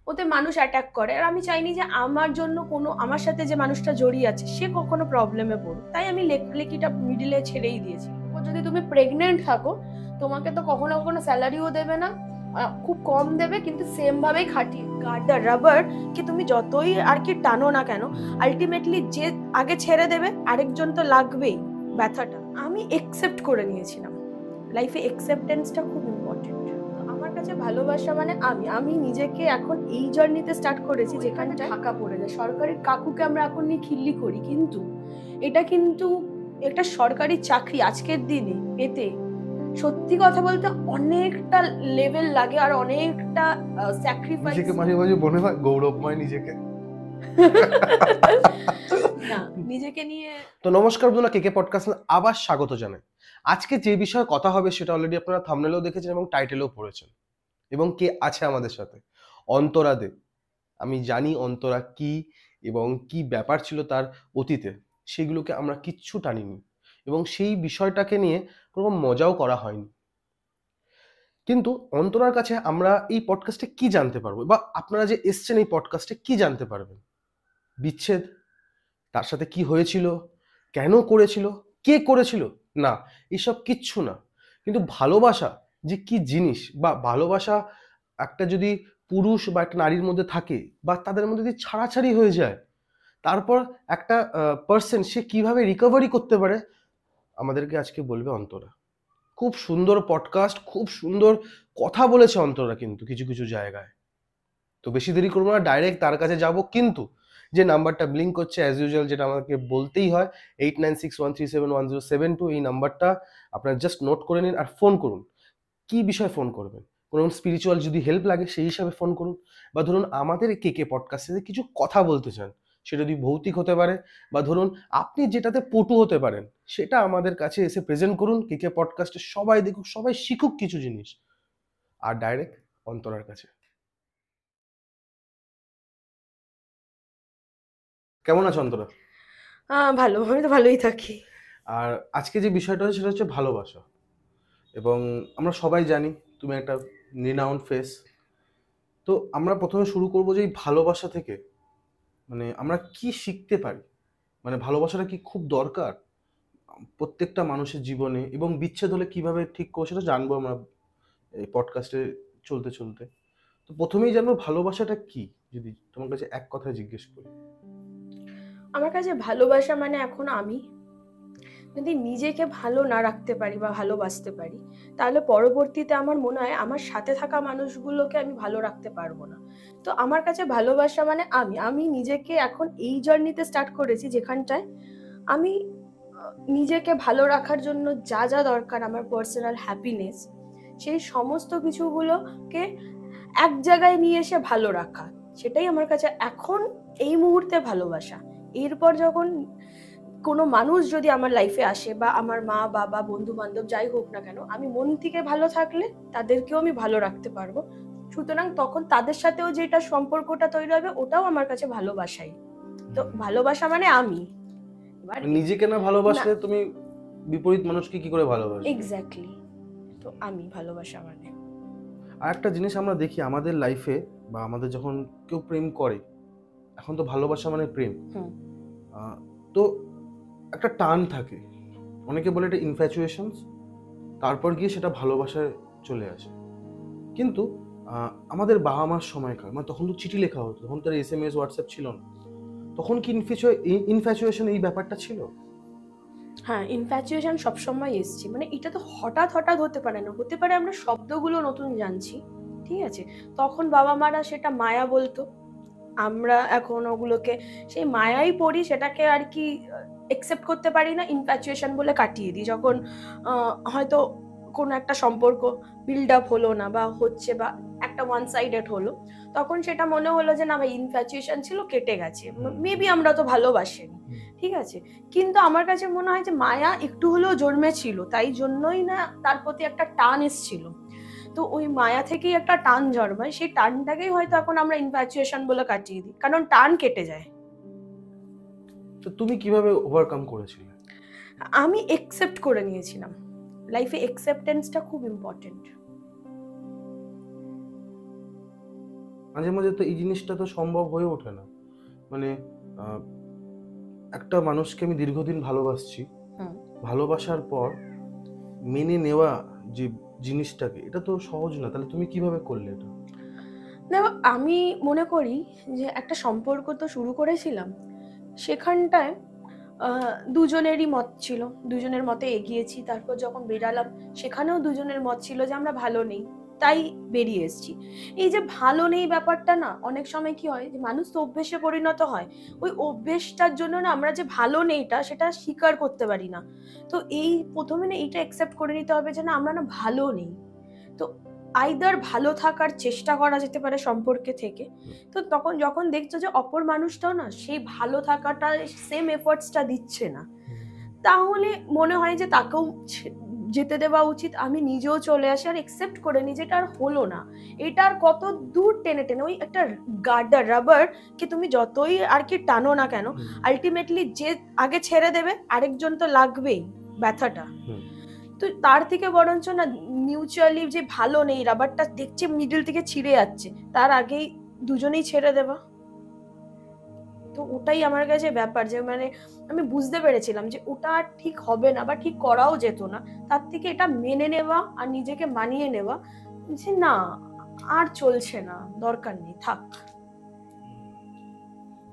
ওতে মানুষ অ্যাটাক করে, আর আমি চাইনি যে আমার জন্য কোনো, আমার সাথে যে মানুষটা জড়িয়ে আছে সে কখনো প্রবলেমে পড়ুক, তাই আমি লেখালেখিটা মিডিলে ছেড়েই দিয়েছি। যদি তুমি প্রেগনেন্ট থাকো তোমাকে তো কখনো কখনো স্যালারিও দেবে না, খুব কম দেবে, কিন্তু সেম ভাবেই খাটিয়ে গার্ড দ্য রাবার, কি তুমি যতই আর কি টানো না কেন আলটিমেটলি যে আগে ছেড়ে দেবে আরেকজন তো লাগবেই ব্যথাটা। আমি একসেপ্ট করে নিয়েছিলাম, লাইফে একসেপ্টেন্সটা খুব ইম্পর্টেন্ট। আমার কাছে ভালোবাসা মানে আমি নিজেকে এখন এই জার্নিতে স্টার্ট করেছি যেখানে ঢাকা পড়ে যায়। সরকারি কাকুকে আমরা এখন নিয়ে খিল্লি করি, কিন্তু এটা কিন্তু একটা সরকারি চাকরি আজকের দিনে পেতে সত্যি কথা বলতে অনেকটা লেভেল লাগে আর অনেকটা স্যাক্রিফাইস। নিজেকে মাঝে মাঝে মনে হয় গৌরবময় নিজেকে। না, নিজেকে নিয়ে। তো নমস্কার বন্ধুরা, কেকে পডকাস্টে আবার স্বাগত জানাই। আজকে যে বিষয়ে কথা হবে সেটা অলরেডি আপনারা থাম্বনেলেও দেখেছেন এবং টাইটেলেও পড়েছেন। এবং কে আছে আমাদের সাথে? অন্তরা দে। আমি জানি অন্তরা কি এবং কি ব্যাপার ছিল তার অতীতে, সেগুলোকে আমরা কিচ্ছু টানিনি এবং সেই বিষয়টাকে নিয়ে কোনো মজাও করা হয়নি। কিন্তু অন্তরার কাছে আমরা এই পডকাস্টে কি জানতে পারবো, বা আপনারা যে এসছেন এই পডকাস্টে কি জানতে পারবেন? বিচ্ছেদ, তার সাথে কি হয়েছিল, কেন করেছিল, কে করেছিল, না এসব কিচ্ছু না। কিন্তু ভালোবাসা যে কি জিনিস, বা ভালোবাসা একটা যদি পুরুষ বা একটা নারীর মধ্যে থাকে, বা তাদের মধ্যে যদি ছাড়াছাড়ি হয়ে যায়, তারপর একটা পার্সন সে কিভাবে রিকভারি করতে পারে, আমাদেরকে আজকে বলবে অন্তরা। খুব সুন্দর পডকাস্ট, খুব সুন্দর কথা বলেছে অন্তরা কিন্তু কিছু কিছু জায়গায়। তো বেশি দেরি করবো না, ডাইরেক্ট তার কাছে যাব। কিন্তু যে নাম্বারটা ব্লিঙ্ক করছে অ্যাজ ইউজুয়াল, যেটা আমাকে বলতেই হয়, 8961371072, এই নাম্বারটা আপনারা জাস্ট নোট করে নিন আর ফোন করুন। কি বিষয়ে ফোন করবেন? কোনো স্পিরিচুয়াল যদি হেল্প লাগে সেই হিসাবে ফোন করুন, বা ধরুন আমাদের কেকে পডকাস্টে কিছু কথা বলতে চান, সেটা যদি ভৌতিক হতে পারে, বা ধরুন আপনি যেটাতে পটু হতে পারেন, সেটা আমাদের কাছে এসে প্রেজেন্ট করুন। কেকে পডকাস্টে সবাই দেখুক, সবাই শিখুক কিছু জিনিস। আর ডাইরেক্ট অন্তরার কাছে। কেমন আছো অন্তরা? ভালো, আমি তো ভালোই থাকি। আর আজকে যে বিষয়টা হচ্ছে সেটা হচ্ছে ভালোবাসা। এবং আমরা সবাই জানি তুমি একটা রিনাউন্ড ফেস। তো আমরা প্রথমে শুরু করবো যে এই ভালোবাসা থেকে মানে আমরা কি শিখতে পারি, মানে ভালোবাসাটা কি খুব দরকার প্রত্যেকটা মানুষের জীবনে, এবং বিচ্ছেদ হলে কিভাবে ঠিক করবো সেটা জানবো আমরা এই পডকাস্টে চলতে চলতে। তো প্রথমেই জানবো ভালোবাসাটা কি, যদি তোমার কাছে এক কথায় জিজ্ঞেস করি। আমার কাছে ভালোবাসা মানে এখন আমি যদি নিজেকে ভালো না রাখতে পারি বা ভালোবাসতে পারি, তাহলে পরবর্তীতে আমার মনে হয় আমার সাথে থাকা মানুষগুলোকে আমি ভালো রাখতে পারবো না। তো আমার কাছে ভালোবাসা মানে আমি নিজেকে এখন এই জার্নিতে স্টার্ট করেছি যেখানটায় আমি নিজেকে ভালো রাখার জন্য যা যা দরকার, আমার পার্সোনাল হ্যাপিনেস, সেই সমস্ত কিছুগুলোকে এক জায়গায় নিয়ে এসে ভালো রাখা, সেটাই আমার কাছে এখন এই মুহূর্তে ভালোবাসা। এরপর যখন কোনো মানুষ যদি আমার লাইফে আসে, বা আমার মা বাবা বন্ধু বান্ধব যাই হোক না কেন, আমি মন থেকে ভালো থাকলে তাদেরকেও আমি ভালো রাখতে পারবো। সুতরাং তখন তাদের সাথেও যেটা সম্পর্কটা তৈরি হবে ওটাও আমার কাছে ভালোবাসাই। তো ভালোবাসা মানে আমি নিজেকে না ভালোবাসলে তুমি বিপরীত মানুষকে কি করে ভালোবাসবে? এক্স্যাক্টলি। তো আমি ভালোবাসা মানে। আর একটা জিনিস আমরা দেখি আমাদের লাইফে, বা আমাদের যখন কেউ প্রেম করে, এখন তো ভালোবাসা মানে প্রেম, তো একটা টান থাকে, অনেকে বলে এটা ইনফ্যাচুয়েশনস, তারপর গিয়ে সেটা ভালোবাসায় চলে আসে। কিন্তু আমাদের বাবা মার সময়কাল, মানে তখন তো চিঠি লেখা হতো, তখন তো SMS হোয়াটসঅ্যাপ ছিল না, তখন কি ইনফ্যাচুয়েশন এই ব্যাপারটা ছিল? হ্যাঁ, ইনফ্যাচুয়েশন সবসময় এসছে, মানে এটা তো হঠাৎ হঠাৎ হতে পারে না, হতে পারে আমরা শব্দগুলো নতুন জানছি, ঠিক আছে, তখন বাবা মারা সেটা মায়া বলতো, আমরা এখন ওগুলোকে সেই মায়াই পড়ি, সেটাকে আর কি একসেপ্ট করতে পারি না, ইনফ্যাচুয়েশন বলে কাটিয়ে দিই। যখন হয়তো কোনো একটা সম্পর্ক বিল্ড আপ হলো না, বা হচ্ছে, বা একটা ওয়ান সাইডেড হলো, তখন সেটা মনে হলো যে না ভাই ইনফ্যাচুয়েশন ছিল, কেটে গেছে, মেবি আমরা তো ভালোবাসিনি, ঠিক আছে। কিন্তু আমার কাছে মনে হয় যে মায়া একটু হলেও জন্মেছিল, তাই জন্যই না তার প্রতি একটা টান এসেছিল। তো ওই মায়া থেকেই একটা টান জন্মায়, সেই টানটাকেই হয়তো এখন আমরা ইনফ্যাচুয়েশন বলে কাটিয়ে দিই, কারণ টান কেটে যায়। তো তুমি কিভাবে ওভারকাম করেছিলে? আমি একসেপ্ট করে নিয়েছিলাম, লাইফে একসেপ্টেন্সটা খুব ইম্পর্টেন্ট। মাঝে মাঝে তো এই জিনিসটা তো সম্ভব হয়ে ওঠে না। মানে আহ, একটা মানুষকে আমি দীর্ঘদিন ভালোবাসছি, হুম। ভালোবাসার পর মেনে নেওয়া যে জিনিসটাকে, এটা তো সহজ না। তাহলে তুমি কিভাবে করলে এটা? দেখো, আমি মনে করি যে একটা সম্পর্ক তো শুরু করেছিলাম, সেখানটায় দুজনেরই মত ছিল, দুজনের মতে এগিয়েছি। তারপর যখন বেরালাম, সেখানেও দুজনের মত ছিল যে আমরা ভালো নেই, তাই বেরিয়ে এসেছি। এই যে ভালো নেই ব্যাপারটা না, অনেক সময় কি হয় যে মানুষ তো অভ্যেসে পরিণত হয়, ওই অভ্যেসটার জন্য না আমরা যে ভালো নেইটা সেটা স্বীকার করতে পারি না। তো এই প্রথমে না এইটা অ্যাকসেপ্ট করে নিতে হবে যে না, আমরা না ভালো নেই। তো আইদার ভালো থাকার চেষ্টা করা যেতে পারে সম্পর্কে থেকে। তো তখন যখন দেখছো যে অপর মানুষটাও না সেই ভালো থাকাটা সেম এফোর্টসটা দিচ্ছে না, তাহলে মনে হয় যে তাকেও যেতে দেওয়া উচিত। আমি নিজেও চলে আসি আর একসেপ্ট করে নিই যে এটা আর হলো না। এটা আর কত দূর টেনে টেনে ওই একটা গার্ডার রাবার কি তুমি যতই আর কি টানো না কেন, আলটিমেটলি যে আগে ছেড়ে দেবে আরেকজন তো লাগবেই ব্যথাটা। তো তার থেকে বরঞ্চ না মিউচুয়ালি যে ভালো নেই রাবারটা দেখছে মিডল থেকে ছিঁড়ে যাচ্ছে, তার আগেই দুজনেই ছেড়ে দেবা। তো ওটাই আমার কাছে ব্যাপার, যে মানে আমি বুঝতে পেরেছিলাম যে ওটা আর ঠিক হবে না বা ঠিক করাও যেত না। তার থেকে এটা মেনে নেওয়া আর নিজেকে মানিয়ে নেওয়া যে না, আর চলছে না, দরকার নেই, থাক।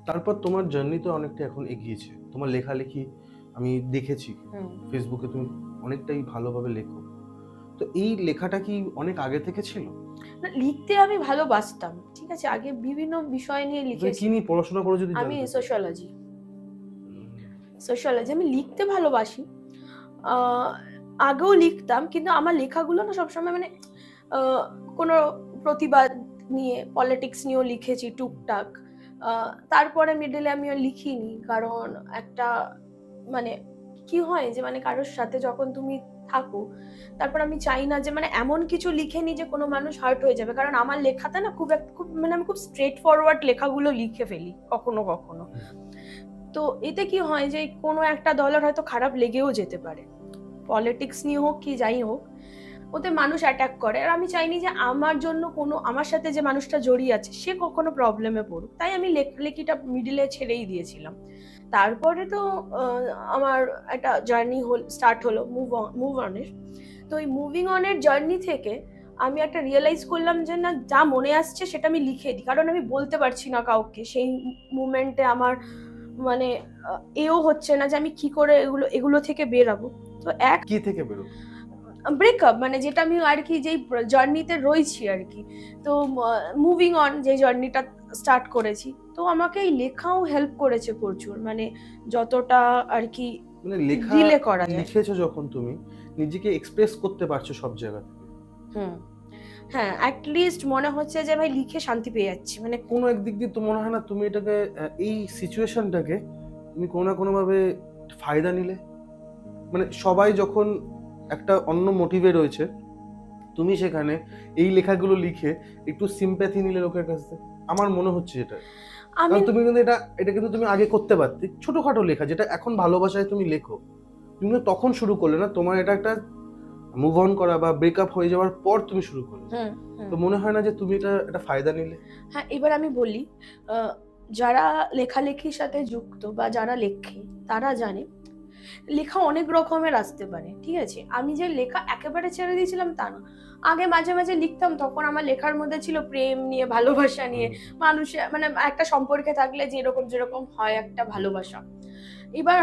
তারপর তোমার জার্নি তো অনেকটা এখন এগিয়েছে, তোমার লেখালেখি আমি দেখেছি ফেসবুকে, তুমি অনেকটাই ভালোভাবে লেখো। তো এই লেখাটা কি অনেক আগে থেকে ছিল? না, লিখতে আমি ভালোবাসতাম, ঠিক আছে, আগে বিভিন্ন বিষয় নিয়ে তুমি লিখেছি। কি নিয়ে পড়াশোনা করো যদি আমি জানতে চাই? সোশিয়োলজি আমি লিখতে ভালোবাসি। আগেও লিখতাম, কিন্তু আমার লেখাগুলো না সবসময় মানে কোনো প্রতিবাদ নিয়ে, পলিটিক্স নিয়েও লিখেছি টুকটাক। তারপরে মিডলে আমি আর লিখিনি, কারণ একটা মানে কি হয় যে মানে কারোর সাথে যখন তুমি থাকো, তারপর আমি চাই না যে মানে এমন কিছু লিখেনি যে কোনো মানুষ হার্ট হয়ে যাবে। কারণ আমার লেখাতে না খুব মানে আমি খুব স্ট্রেট ফরওয়ার্ড লেখাগুলো লিখে ফেলি কখনো কখনো। তো এতে কি হয় যে কোনো একটা দলের হয়তো খারাপ লেগেও যেতে পারে, পলিটিক্স নিয়ে হোক কি যাই হোক, ওতে মানুষ অ্যাটাক করে। আর আমি চাইনি যে আমার জন্য কোনো, আমার সাথে যে মানুষটা জড়িয়ে আছে সে কখনো প্রবলেমে পড়ুক, তাই আমি লেখালেখিটা মিডিলে ছেড়েই দিয়েছিলাম। তারপরে তো আমার একটা জার্নি স্টার্ট হলো মুভ অনের। তো এই মুভিং অনের জার্নি থেকে আমি একটা রিয়েলাইজ করলাম যে না, যা মনে আসছে সেটা আমি লিখে দিই, কারণ আমি বলতে পারছি না কাউকে সেই মুমেন্টে। আমার মানে এও হচ্ছে না যে আমি কি করে এগুলো থেকে বেরাবো। তো কি থেকে বেরো? ব্রেকআপ, মানে যেটা আমি আর কি যেই জার্নিতে রয়েছি আর কি। তো মুভিং অন যে জার্নিটা স্টার্ট করেছি, তো আমাকে এই লেখাও হেল্প করেছে প্রচুর, মানে যতটা আর কি মানে লেখা রিলে করা যায়। লিখেছো যখন তুমি নিজেকে এক্সপ্রেস করতে পারছো সব জায়গা থেকে। হ্যাঁ, অ্যাটলিস্ট মনে হচ্ছে যে ভাই লিখে শান্তি পেয়ে যাচ্ছি। মানে কোনো একদিক দিয়ে তো মনে হয় না তুমি এটাকে, এই সিচুয়েশনটাকে তুমি কোনো না কোনো ভাবে ফায়দা নিলে? মানে সবাই যখন একটা অন্য মোটিভে রয়েছে, তুমি সেখানে এই লেখাগুলো লিখে একটু সিম্প্যাথি নিলে লোকের কাছ থেকে, আমার মনে হচ্ছে এটা। কারণ তুমি কিন্তু এটা কিন্তু তুমি আগে করতে পারতে, ছোটখাটো লেখা যেটা এখন ভালোবাসায় তুমি লেখো, তুমি কিন্তু তখন শুরু করলে না, তোমার এটা একটা মুভ অন করা বা ব্রেকআপ হয়ে যাওয়ার পর তুমি শুরু করলে। তো মনে হয় না যে তুমি এটা ফায়দা নিলে? হ্যাঁ, এবার আমি বলি, যারা লেখালেখির সাথে যুক্ত বা যারা লেখে তারা জানে লেখা অনেক রকমের আসতে পারে, ঠিক আছে। আমি যে লেখা একেবারে ছেড়ে দিয়েছিলাম তা না, আগে মাঝে মাঝে লিখতাম, তখন আমার লেখার মধ্যে ছিল প্রেম নিয়ে, ভালোবাসা নিয়ে, মানুষের মানে একটা সম্পর্কে থাকলে যেরকম যেরকম হয় একটা ভালোবাসা। এবার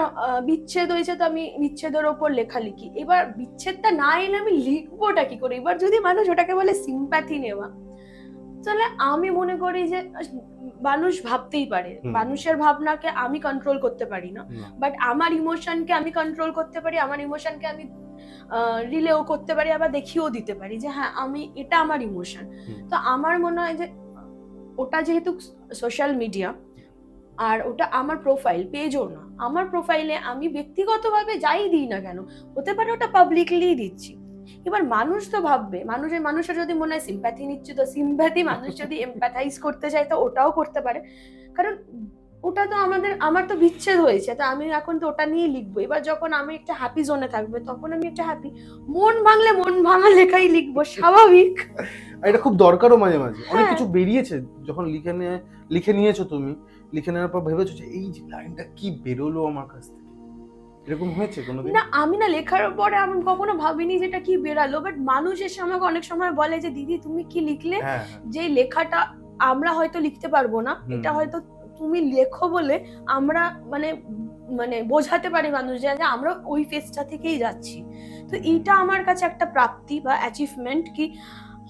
বিচ্ছেদ হয়েছে, তো আমি বিচ্ছেদের ওপর লেখা লিখি। এবার বিচ্ছেদটা না এলে আমি লিখবোটা কি করে? এবার যদি মানুষ ওটাকে বলে সিম্প্যাথি নেওয়া, তাহলে আমি মনে করি যে মানুষ ভাবতেই পারে, মানুষের ভাবনাকে আমি কন্ট্রোল করতে পারি না, বাট আমার ইমোশনকে আমি কন্ট্রোল করতে পারি, আমার ইমোশনকে আমি রিলেও করতে পারি, আবার দেখিয়েও দিতে পারি যে হ্যাঁ আমি এটা আমার ইমোশন। তো আমার মনে হয় যে ওটা যেহেতু সোশ্যাল মিডিয়া আর ওটা আমার প্রোফাইল পেজও না, আমার প্রোফাইলে আমি ব্যক্তিগতভাবে যাই দিই না কেন, হতে পারে ওটা পাবলিকলি দিচ্ছি। এবার মানুষ তো ভাববে, মানুষের যদি মনে হয় সিম্প্যাথি নিচ্ছে তো সিম্প্যাথি, মানুষ যদি এমপ্যাথাইজ করতে চায় তো ওটাও করতে পারে। কারণ ওটা তো আমার তো বিচ্ছেদ হয়েছে, তা আমি এখন তো ওটা নিয়েই লিখবো। এবার যখন আমি একটা হ্যাপি জোনে থাকবে তখন আমি একটা হ্যাপি, মন ভাঙলে মন ভাঙা লেখাই লিখবো, স্বাভাবিক। আর এটা খুব দরকারও মাঝে মাঝে। অনেক হ্যাঁ। কিছু বেরিয়েছে যখন লিখে নিয়েছো তুমি, লিখে নেওয়ার পর ভেবেছো যে এই লাইনটা কি বেরোলো আমার কাছ থেকে, এরকম হয়েছে কোনোদিন? না, আমি না লেখার পরে আমি কখনো ভাবিনি যেটা কি বেরালো, বাট মানুষ এসে আমাকে অনেক সময় বলে যে দিদি তুমি কি লিখলে, হ্যাঁ, যে লেখাটা আমরা হয়তো লিখতে পারবো না, এটা হয়তো তুমি লেখো বলে আমরা মানে মানে বোঝাতে পারি মানুষ যে আমরা ওই ফেজটা থেকেই যাচ্ছি। তো এটা আমার কাছে একটা প্রাপ্তি বা অ্যাচিভমেন্ট, কি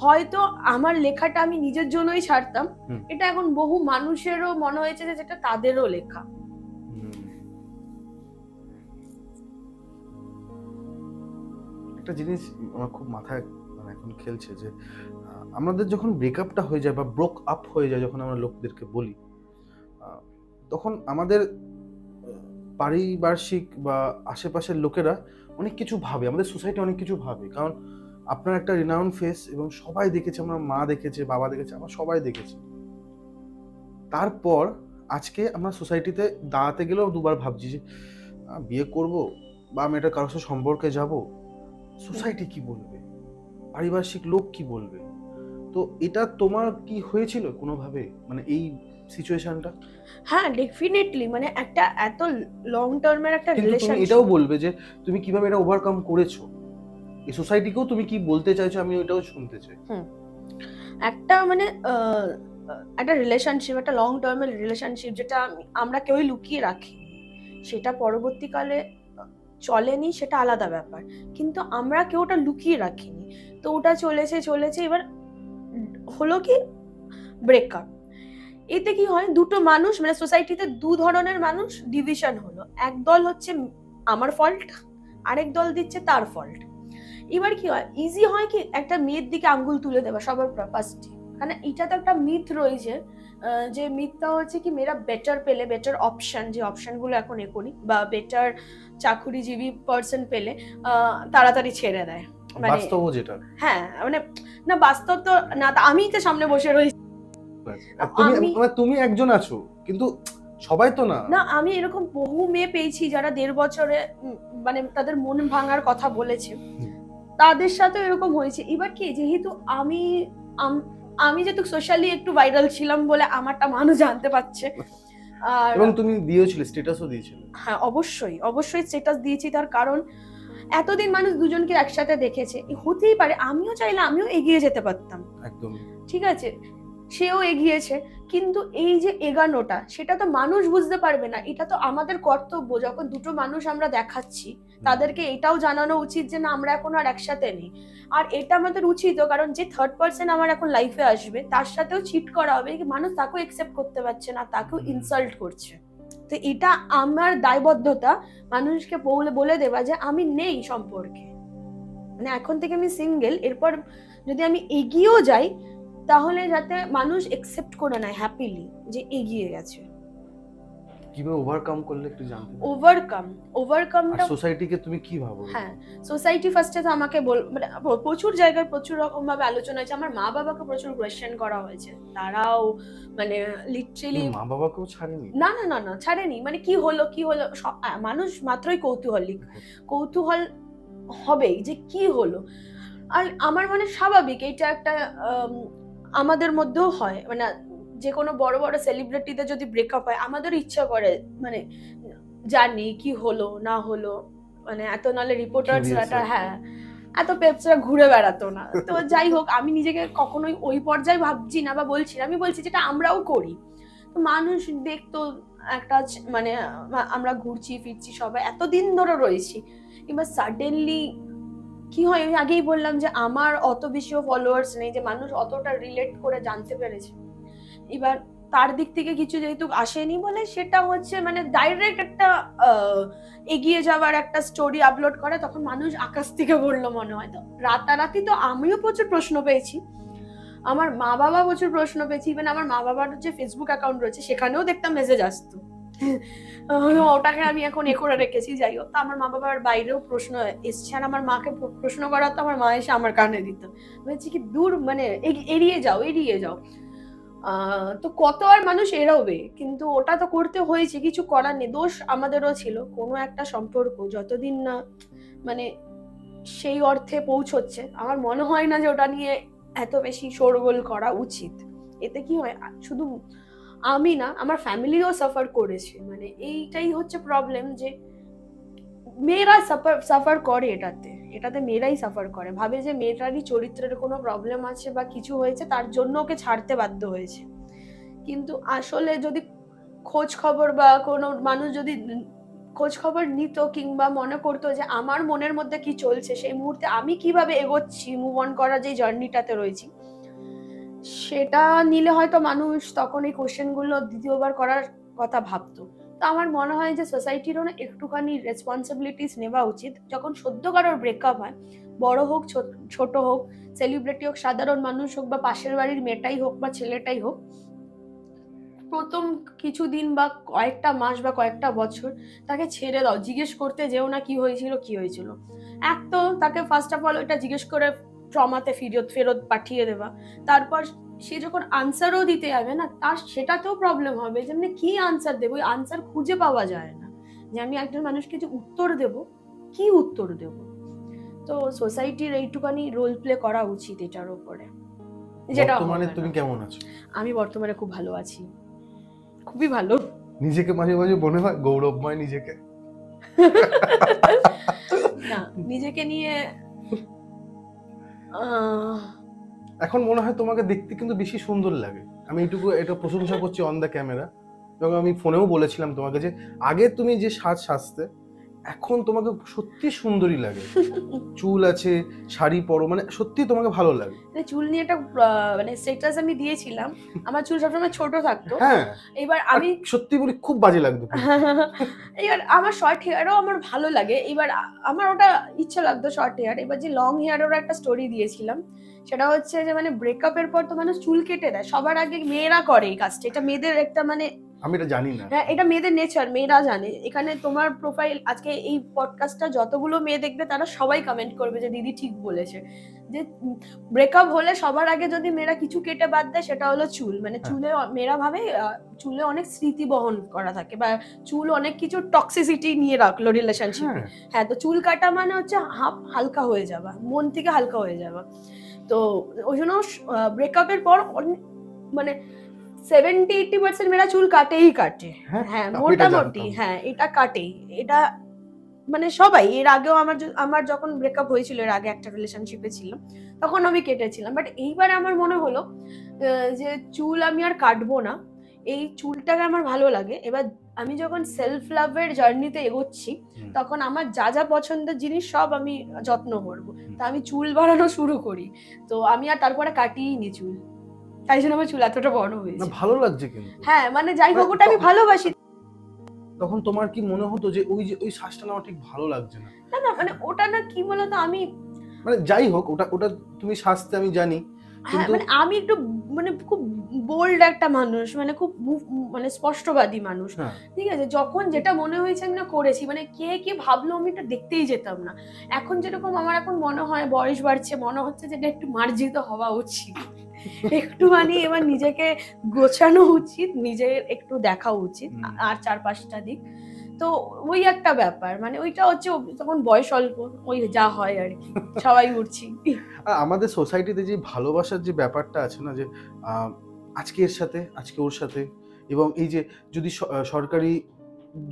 হয়তো আমার লেখাটা আমি নিজের জন্যই ছাড়তাম, এটা এখন বহু মানুষেরও মনে হয়েছে যে যেটা তাদেরও লেখা। একটা জিনিস আমার খুব মাথায় মানে এখন খেলছে যে আমাদের যখন ব্রেকআপটা হয়ে যায় বা ব্রোক আপ হয়ে যায়, যখন আমরা লোকদেরকে বলি, তখন আমাদের পারিপার্শ্বিক বা আশেপাশের লোকেরা অনেক কিছু ভাবে, আমাদের সোসাইটি অনেক কিছু ভাবে। কারণ আপনার একটা রিনাউন ফেস এবং সবাই দেখেছে, আমার মা দেখেছে, বাবা দেখেছে, আমার সবাই দেখেছে। তারপর আজকে আমরা সোসাইটিতে দাঁড়াতে গেলেও দুবার ভাবছি যে বিয়ে করব বা আমি একটা কারোর সাথে সম্পর্কে যাব, সোসাইটি কি বলবে, পারিপার্শ্বিক লোক কি বলবে। তো এটা তোমার কি হয়েছিল কোনোভাবে, মানে এই সিচুয়েশনটা? হ্যাঁ, ডেফিনেটলি, মানে একটা এত লং টার্মের একটা কিন্তু তুমি রিলেশন, এটাও বলবে যে তুমি কিভাবে এটা ওভারকাম করেছো, এই সোসাইটিকেও তুমি কি বলতে চাইছো, আমি ওইটাও শুনতে চাই। একটা মানে একটা রিলেশনশিপ, একটা লং টার্মের রিলেশনশিপ যেটা আমরা কেউই লুকিয়ে রাখি, সেটা পরবর্তীকালে চলেনি, সেটা আলাদা ব্যাপার, কিন্তু আমরা কেউ ওটা লুকিয়ে রাখিনি। তো ওটা চলেছে, এবার হলো কি ব্রেকআপ। এতে কি হয়, দুটো মানুষ মানে সোসাইটিতে দু ধরনের মানুষ ডিভিশন হলো, এক দল হচ্ছে আমার ফল্ট, আরেক দল দিচ্ছে তার ফল্ট। এবার কি হয়, ইজি হয় কি একটা মেয়ের দিকে আঙ্গুল তুলে দেওয়া সবার ফার্স্টে, কারণ এটা তো একটা মিথ রয়েছে, যে মিথটা হচ্ছে কি মেয়েরা বেটার পেলে, বেটার অপশন, যে অপশনগুলো এখন এ করি, বা বেটার চাকুরিজীবী পার্সন পেলে তাড়াতাড়ি ছেড়ে দেয়, মানে বাস্তবও যেটা। হ্যাঁ মানে না, বাস্তব তো না, আমি তো সামনে বসে রয়েছি, তুমি একজন আছো, কিন্তু সবাই তো না। না আমি এরকম বহু মেয়ে পেয়েছি যারা 1.5 বছরে মানে তাদের মন ভাঙার কথা বলেছে, তাদের সাথে এরকম হয়েছে। এবার কি, যেহেতু আমি যেহেতু সোশ্যালি একটু ভাইরাল ছিলাম বলে আমারটা মানুষ জানতে পারছে, আর এবং তুমি দিয়েছিলে, স্ট্যাটাসও দিয়েছিলে। হ্যাঁ, অবশ্যই স্ট্যাটাস দিয়েছি, তার কারণ এতদিন মানুষ দুজনকে একসাথে দেখেছে, হতেই পারে আমিও চাইলে আমিও এগিয়ে যেতে পারতাম, একদম ঠিক আছে, সেও এগিয়েছে, কিন্তু এই যে এগানোটা সেটা তো মানুষ বুঝতে পারবে না, এটা তো আমাদের কর্তব্য, যখন দুটো মানুষ আমরা দেখাচ্ছি তাদেরকে এটাও জানানো উচিত যে না, আমরা এখন আর একসাথে নেই। আর এটা আমাদের উচিত, কারণ যে থার্ড পার্সন আমার এখন লাইফে আসবে তার সাথেও চিট করা হবে, মানুষ তাকেও একসেপ্ট করতে পারছে না, তাকেও ইনসাল্ট করছে। তো এটা আমার দায়বদ্ধতা মানুষকে বলে দেওয়া যে আমি নেই সম্পর্কে, মানে এখন থেকে আমি সিঙ্গেল, এরপর যদি আমি এগিয়েও যাই তাহলে যাতে মানুষ একসেপ্ট করে নেয় হ্যাপিলি যে এগিয়ে গেছে। কিভাবে ওভারকাম করলে একটু জানতে চাই। ওভারকামটা সোসাইটিকে তুমি কি ভাবো? হ্যাঁ, সোসাইটি ফার্স্টে তো আমাকে মানে প্রচুর জায়গায় প্রচুর রকম ভাবে আলোচনা হয়েছে, আমার মা বাবাকে প্রচুর কোয়েশ্চেন করা হয়েছে, তারাও মানে লিটারালি মা বাবাকেও ছাড়েনি? না, ছাড়েনি, মানে কি হলো মানুষ মাত্রই কৌতূহল হবেই যে কি হলো। আর আমার মানে স্বাভাবিক, এটা একটা আমাদের মধ্যেও হয়, মানে যে কোনো বড় বড় সেলিব্রিটিদের যদি ব্রেকআপ হয় আমাদের ইচ্ছা করে মানে জানি কি হলো না হলো, মানে এত নালে রিপোর্টার্সরা হ্যাঁ এত পেপসরা ঘুরে বেড়াতো না। তো যাই হোক, আমি নিজেকে কখনোই ওই পর্যায়ে ভাবছি না বা বলছি না, আমি বলছি যেটা আমরাও করি, তো মানুষ দেখতো একটা মানে আমরা ঘুরছি ফিরছি সবাই এতদিন ধরে রয়েছি, এবার সাডেনলি কি হয়, আমি আগেই বললাম যে আমার অত বেশিও ফলোয়ার্স নেই যে মানুষ অতটা রিলেট করে জানতে পেরেছে। এবার তার দিক থেকে কিছু যেহেতু আসেনি বলে সেটা হচ্ছে মানে ডাইরেক্ট একটা এগিয়ে যাওয়ার একটা স্টোরি আপলোড করে, তখন মানুষ আকাশ থেকে বললো মনে হয়। তো রাতারাতি তো আমিও প্রচুর প্রশ্ন পেয়েছি, আমার মা বাবা প্রচুর প্রশ্ন পেয়েছি, ইভেন আমার মা বাবার যে ফেসবুক অ্যাকাউন্ট রয়েছে সেখানেও দেখতাম মেসেজ আসতো, ওটাকে আমি এখন করে রেখেছি। যাই হোক, তো আমার মা বাবার বাইরেও প্রশ্ন এসছে, আর আমার মাকে প্রশ্ন করাতো আমার মা এসে আমার কানে দিত, বলছি কি দূর মানে এড়িয়ে যাও। তো কত আর মানুষ এড়াবে, কিন্তু ওটা তো করতে হয়েছে, কিছু করার নেই। দোষ আমাদেরও ছিল। কোনো একটা সম্পর্ক যতদিন না মানে সেই অর্থে পৌঁছচ্ছে, আমার মনে হয় না যে ওটা নিয়ে এত বেশি শোরগোল করা উচিত। এতে কি হয়, শুধু আমি না, আমার ফ্যামিলিও সাফার করেছে। মানে এইটাই হচ্ছে প্রবলেম, যে মেয়েরা সাফার করে এটাতে মেয়েরাই সাফার করে, ভাবে যে মেয়েটারই চরিত্রের কোনো প্রবলেম আছে বা কিছু হয়েছে, তার জন্য ওকে ছাড়তে বাধ্য হয়েছে। কিন্তু আসলে যদি খোঁজ খবর বা কোনো মানুষ যদি খোঁজ খবর নিত, কিংবা মনে করতো যে আমার মনের মধ্যে কি চলছে, সেই মুহূর্তে আমি কিভাবে এগোচ্ছি, মুভ অন করার যে জার্নিটাতে রয়েছি, সেটা নিলে হয়তো মানুষ তখন এই কোশ্চেন গুলো দ্বিতীয়বার করার কথা ভাবতো। তো আমার মনে হয় যে সোসাইটিরও না একটুখানি রেসপন্সিবিলিটিস নেওয়া উচিত। যখন সদ্য কারোর ব্রেকআপ হয়, বড় হোক ছোট হোক, সেলিব্রিটি হোক, সাধারণ মানুষ হোক, বা পাশের বাড়ির মেয়েটাই হোক বা ছেলেটাই হোক, প্রথম কিছুদিন বা কয়েকটা মাস বা কয়েকটা বছর তাকে ছেড়ে দাও। জিজ্ঞেস করতে যেও না কি হয়েছিল। এক তো তাকে ফার্স্ট অফ অল ওইটা জিজ্ঞেস করে ট্রমাতে ফেরত পাঠিয়ে দেওয়া। তারপর সে যখন আনসারও দিতে যাবে না, তার সেটাতেও প্রবলেম হবে, যে মানে কি আনসার দেবো, ওই আনসার খুঁজে পাওয়া যায় না, যে আমি একজন মানুষকে যে উত্তর দেব, কি উত্তর দেব। তো সোসাইটির এইটুখানি রোল প্লে করা উচিত এটার উপরে, যেটা বর্তমানে হবে না। তুমি কেমন আছো? আমি বর্তমানে খুব ভালো আছি, খুবই ভালো। নিজেকে মাঝে মাঝে মনে হয় গৌরবময় নিজেকে? না, নিজেকে নিয়ে এখন মনে হয় তোমাকে দেখতে কিন্তু বেশি সুন্দর লাগে। আমি এটা প্রশংসা করছি অন দ্য ক্যামেরা, এবং আমি ফোনেও বলেছিলাম তোমাকে যে আগে তুমি যে সাজতে, এখন তোমাকে সত্যি সুন্দরী লাগে। চুল আছে, শাড়ি পরো, মানে সত্যি তোমাকে ভালো লাগে। চুল নিয়ে একটা মানে স্ট্যাটাস আমি দিয়েছিলাম, আমার চুল সবসময় ছোট থাকতো। হ্যাঁ, এবার আমি সত্যি বলি খুব বাজে লাগতো। এবার আমার শর্ট হেয়ারও আমার ভালো লাগে। এবার আমার ওটা ইচ্ছা লাগতো শর্ট হেয়ার। এবার যে লং হেয়ারেরও একটা স্টোরি দিয়েছিলাম, সেটা হচ্ছে যে মানে ব্রেকআপের পর তো মানুষ চুল কেটে দেয়, সবার আগে মেয়েরা করে এই কাজটা। এটা মেয়েদের একটা মানে, আমি এটা জানি না। হ্যাঁ, এটা মেয়েদের নেচার, মেয়েরা জানে। এখানে তোমার প্রোফাইল, আজকে এই পডকাস্টটা যতগুলো মেয়ে দেখবে তারা সবাই কমেন্ট করবে যে দিদি ঠিক বলেছে, যে ব্রেকআপ হলে সবার আগে যদি মেয়েরা কিছু কেটে বাদ দেয়, সেটা হলো চুল। মানে চুলে মেয়েরা ভাবে চুলে অনেক স্মৃতি বহন করা থাকে, বা চুল অনেক কিছু টক্সিসিটি নিয়ে রাখলো রিলেশনশিপে। হ্যাঁ, তো চুল কাটা মানে হচ্ছে হালকা হয়ে যাওয়া, মন থেকে হালকা হয়ে যাওয়া। তো ওই জন্য ব্রেকআপের পর মানে 70-80% মেয়েরা চুল কাটে। হ্যাঁ, মোটামুটি হ্যাঁ, এটা কাটেই। এটা মানে সবাই। এর আগেও আমার যখন ব্রেকআপ হয়েছিল, এর আগে একটা রিলেশনশিপে ছিলাম, তখন আমি কেটেছিলাম। বাট এইবার আমার মনে হলো যে চুল আমি আর কাটবো না, এই চুলটাকে আমার ভালো লাগে। এবার আমি যখন সেলফ লাভের জার্নিতে এগোচ্ছি, তখন আমার যা যা পছন্দের জিনিস সব আমি যত্ন করবো। তা আমি চুল বাড়ানো শুরু করি, তো আমি আর তারপরে কাটিই নি চুল। তাই জন্য আমার চুল এতটা বড় হয়েছে। ভালো লাগছে কিন্তু। হ্যাঁ, মানে যাই হোক, ওটা আমি ভালোবাসি। তখন তোমার কি মনে হতো যে ওই শ্বাসটা না ঠিক ভালো লাগছে না? না, মানে ওটা না, কি বলতো, আমি মানে যাই হোক, ওটা তুমি শ্বাসতে আমি জানি, হ্যাঁ, মানে আমি একটু মানে খুব বোল্ড একটা মানুষ, মানে খুব মানে স্পষ্টবাদী মানুষ। ঠিক আছে, যখন যেটা মনে হয়েছে আমি না করেছি। মানে কে ভাবলো আমি এটা দেখতেই যেতাম না। এখন যেরকম আমার এখন মনে হয়, বয়স বাড়ছে, মনে হচ্ছে যে একটু মার্জিত হওয়া উচিত, একটুখানি এবার নিজেকে গোছানো উচিত, নিজের একটু দেখা উচিত আর 4-5টা দিক। তো ওই একটা ব্যাপার, মানে ওইটা হচ্ছে তখন বয়স অল্প, ওই যা হয় আর কি, সবাই উঠছি। আমাদের সোসাইটিতে যে ভালোবাসার যে ব্যাপারটা আছে না, যে আজকে এর সাথে, আজকে ওর সাথে, এবং এই যে যদি সরকারি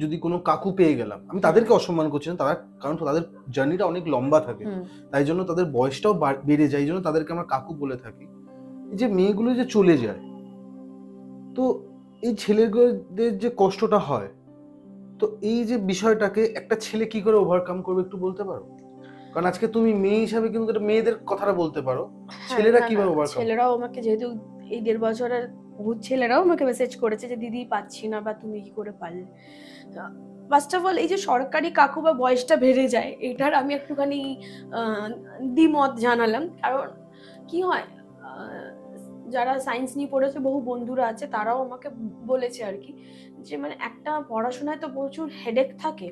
যদি কোনো কাকু পেয়ে গেলাম, আমি তাদেরকে অসম্মান করছি না, কারণ তাদের জার্নিটা অনেক লম্বা থাকে, তাই জন্য তাদের বয়সটাও বেড়ে যায়, এই জন্য তাদেরকে আমরা কাকু বলে থাকি। এই যে মেয়েগুলো যে চলে যায়, তো এই ছেলেদের যে কষ্টটা হয়, তো এই যে বিষয়টাকে একটা ছেলে কি করে ওভারকাম করবে একটু বলতে পারো? কারণ আজকে তুমি মেয়ে হিসাবে কিন্তু মেয়েদের কথাটা বলতে পারো, ছেলেরা কিভাবে ওভারকাম? ছেলেরাও আমাকে, যেহেতু এই 1.5 বছরের বহুত ছেলেরাও আমাকে মেসেজ করেছে যে দিদি পাচ্ছি না, বা তুমি কি করে পারলে। ফার্স্ট অফ অল, এই যে সরকারি কাকু বা বয়সটা বেড়ে যায়, এটার আমি একটুখানি দ্বিমত জানালাম। কারণ কি হয়, যারা সায়েন্স নিয়ে পড়েছে বহু বন্ধুরা আছে, তারাও আমাকে বলেছে আর কি, যে মানে একটা পড়াশোনায় তো প্রচুর হেডেক থাকে।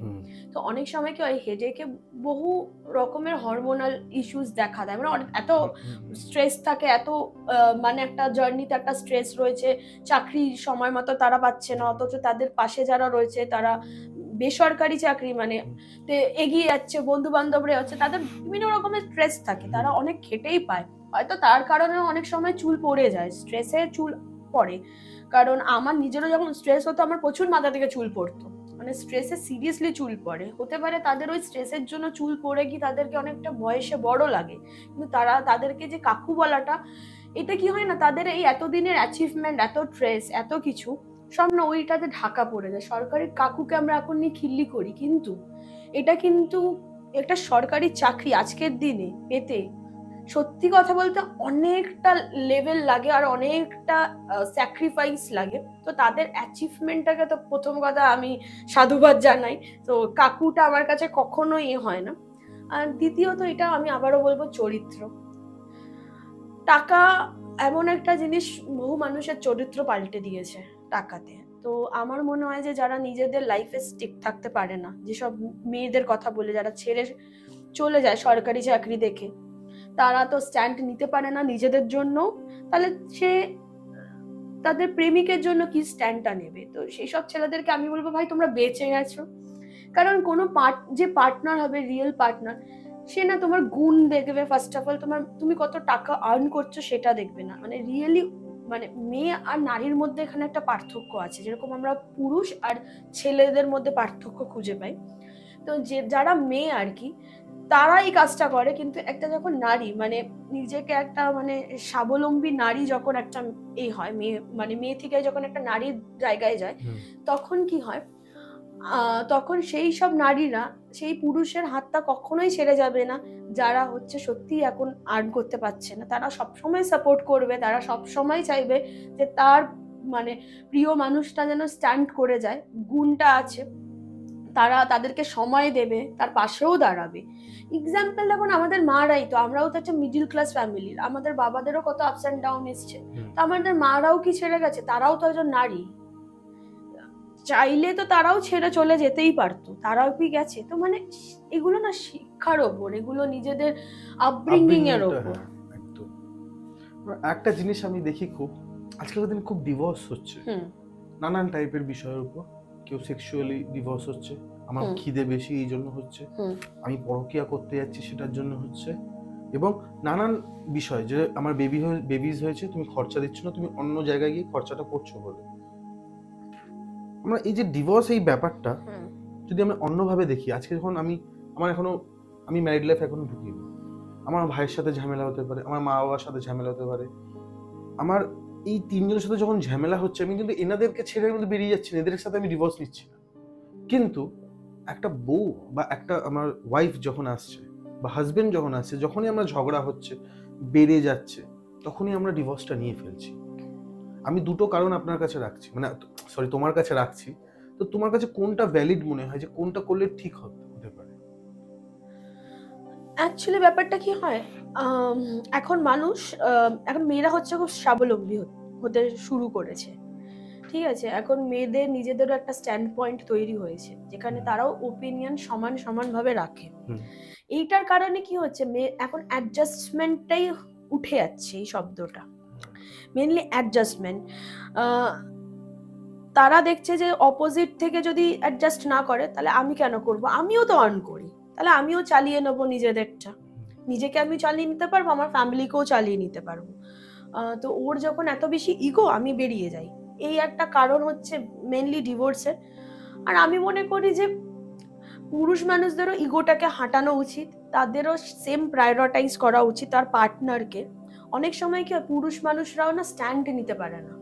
তো অনেক সময় কি হয়, হেডেকে বহু রকমের হরমোনাল ইস্যুস দেখা দেয়, মানে এত স্ট্রেস থাকে, এত মানে একটা জার্নিতে একটা স্ট্রেস রয়েছে, চাকরি সময় মতো তারা পাচ্ছে না, অথচ তাদের পাশে যারা রয়েছে তারা বেসরকারি চাকরি মানে এগিয়ে যাচ্ছে, বন্ধু বান্ধবরা হচ্ছে, তাদের বিভিন্ন রকমের স্ট্রেস থাকে, তারা অনেক খেটেই পায়, হয়তো তার কারণে অনেক সময় চুল পড়ে যায়, স্ট্রেসে চুল পড়ে। কারণ আমার নিজেরও যখন স্ট্রেস হতো আমার প্রচুর মাথা থেকে চুল পড়তো, মানে স্ট্রেসে সিরিয়াসলি চুল পড়ে। হতে পারে তাদের ওই স্ট্রেসের জন্য চুল পড়ে কি তাদেরকে অনেকটা বয়সে বড় লাগে, কিন্তু তাদেরকে যে কাকু বলাটা, এটা কি হয় না, তাদের এই এতদিনের অ্যাচিভমেন্ট, এত স্ট্রেস, এত কিছু সব না ওইটাতে ঢাকা পড়ে যায়। সরকারি কাকুকে আমরা এখন নিয়ে খিল্লি করি, কিন্তু এটা কিন্তু একটা সরকারি চাকরি আজকের দিনে পেতে সত্যি কথা বলতে অনেকটা লেভেল লাগে আর অনেকটা স্যাক্রিফাইস লাগে। তো তাদের অ্যাচিভমেন্টটাকে তো প্রথম কথা আমি সাধুবাদ জানাই। তো কাকুটা আমার কাছে কখনোই হয় না। আর দ্বিতীয়ত এটা আমি আবারও বলবো, চরিত্র। টাকা এমন একটা জিনিস, বহু মানুষের চরিত্র পাল্টে দিয়েছে টাকাতে। তো আমার মনে হয় যে যারা নিজেদের লাইফে স্টিক থাকতে পারে না, যেসব মেয়েদের কথা বলে যারা ছেড়ে চলে যায় সরকারি চাকরি দেখে, তারা তো স্ট্যান্ড নিতে পারে না নিজেদের জন্য, তাহলে সে তাদের প্রেমিকের জন্য কি স্ট্যান্ডটা নেবে? তো সেই সব ছেলেদেরকে আমি বলবো, ভাই তোমরা বেঁচে গেছো। কারণ কোনো যে পার্টনার হবে, রিয়েল পার্টনার, সে না তোমার গুণ দেখবে, ফার্স্ট অফ অল তুমি কত টাকা আর্ন করছো সেটা দেখবে না। মানে রিয়েলি মানে মেয়ে আর নারীর মধ্যে এখানে একটা পার্থক্য আছে, যেরকম আমরা পুরুষ আর ছেলেদের মধ্যে পার্থক্য খুঁজে পাই। তো যারা মেয়ে আর কি, তারা এই কাজটা করে, কিন্তু একটা যখন নারী মানে নিজেকে একটা মানে স্বাবলম্বী নারী যখন একটা এই হয়, মেয়ে থেকে যখন একটা নারীর জায়গায় যায়, তখন কি হয়, তখন সেই সব নারীরা সেই পুরুষের হাতটা কখনোই ছেড়ে যাবে না, যারা হচ্ছে সত্যি এখন আর্ন করতে পারছে না। তারা সবসময় সাপোর্ট করবে, তারা সবসময় চাইবে যে তার মানে প্রিয় মানুষটা যেন স্ট্যান্ড করে যায়, গুণটা আছে, তারা তাদেরকে সময় দেবে, তার পাশেও দাঁড়াবে। এক্সাম্পল দেখুন, আমাদের মারাই তো, আমরাও তো একটা মিডল ক্লাস ফ্যামিলির, আমাদের বাবাদেরও কত আপস অ্যান্ড ডাউন এসছে, তো আমাদের মারাও কি ছেড়ে গেছে? তারাও তো একজন নারী, চাইলে তো তারাও ছেড়ে চলে যেতেই পারতো, তারাও কি গেছে? তো মানে এগুলো না শিক্ষার ওপর, এগুলো নিজেদের আপব্রিঙ্গিং এর ওপর। একদম। একটা জিনিস আমি দেখি খুব, আজকালকার দিন খুব ডিভোর্স হচ্ছে নানান টাইপের বিষয়ের উপর। কেউ সেক্সুয়ালি ডিভোর্স হচ্ছে, আমার খিদে বেশি এই জন্য হচ্ছে, আমি পরকিয়া করতে যাচ্ছি সেটার জন্য হচ্ছে, এবং নানান বিষয়, যে আমার বেবিজ হয়েছে, তুমি খরচা দিচ্ছ না, তুমি অন্য জায়গায় গিয়ে খরচাটা করছো বলে। আমরা এই যে ডিভোর্স এই ব্যাপারটা যদি আমরা অন্যভাবে দেখি, আজকে যখন আমি ম্যারিড লাইফ এখনো ঢুকিনি, আমার ভাইয়ের সাথে ঝামেলা হতে পারে, আমার মা বাবার সাথে ঝামেলা হতে পারে, আমার এই তিনজনের সাথে যখন ঝামেলা হচ্ছে, আমি কিন্তু এনাদেরকে ছেড়ে মধ্যে বেরিয়ে যাচ্ছি না, এদের সাথে আমি ডিভোর্স নিচ্ছি না। কিন্তু একটা বউ বা একটা আমার ওয়াইফ যখন আসছে বা হাজবেন্ড যখন আসছে, যখনই আমরা ঝগড়া হচ্ছে, বেড়ে যাচ্ছে, তখনই আমরা ডিভোর্সটা নিয়ে ফেলছি। আমি দুটো কারণ আপনার কাছে রাখছি, মানে সরি তোমার কাছে রাখছি, তো তোমার কাছে কোনটা ভ্যালিড মনে হয়, যে কোনটা করলে ঠিক হতে পারে? অ্যাকচুয়ালি ব্যাপারটা কি হয়, এখন এখন মেয়েরা হচ্ছে খুব স্বাবলম্বী হতে শুরু করেছে, ঠিক আছে? এখন মেয়েদের নিজেদেরও একটা স্ট্যান্ড পয়েন্ট তৈরি হয়েছে, যেখানে তারাও ওপিনিয়ন সমানভাবে রাখে। এইটার কারণে কি হচ্ছে, এখন অ্যাডজাস্টমেন্টটাই উঠে যাচ্ছে, এই শব্দটা মেনলি অ্যাডজাস্টমেন্ট। তারা দেখছে যে অপোজিট থেকে যদি অ্যাডজাস্ট না করে, তাহলে আমি কেন করব? আমিও তো আর্ন করি, তাহলে আমিও চালিয়ে নেবো নিজেদেরটা, নিজেকে আমি চালিয়ে নিতে পারবো, আমার ফ্যামিলিকেও চালিয়ে নিতে পারবো। তো ওর যখন এত বেশি ইগো, আমি বেরিয়ে যাই, এই একটা কারণ হচ্ছে মেনলি ডিভোর্সের। আর আমি মনে করি যে পুরুষ মানুষদেরও ইগোটাকে হাঁটানো উচিত, তাদেরও সেম প্রায়োরিটাইজ করা উচিত তার পার্টনারকে। অনেক সময় কি হয়, পুরুষ মানুষরাও না স্ট্যান্ড নিতে পারে না,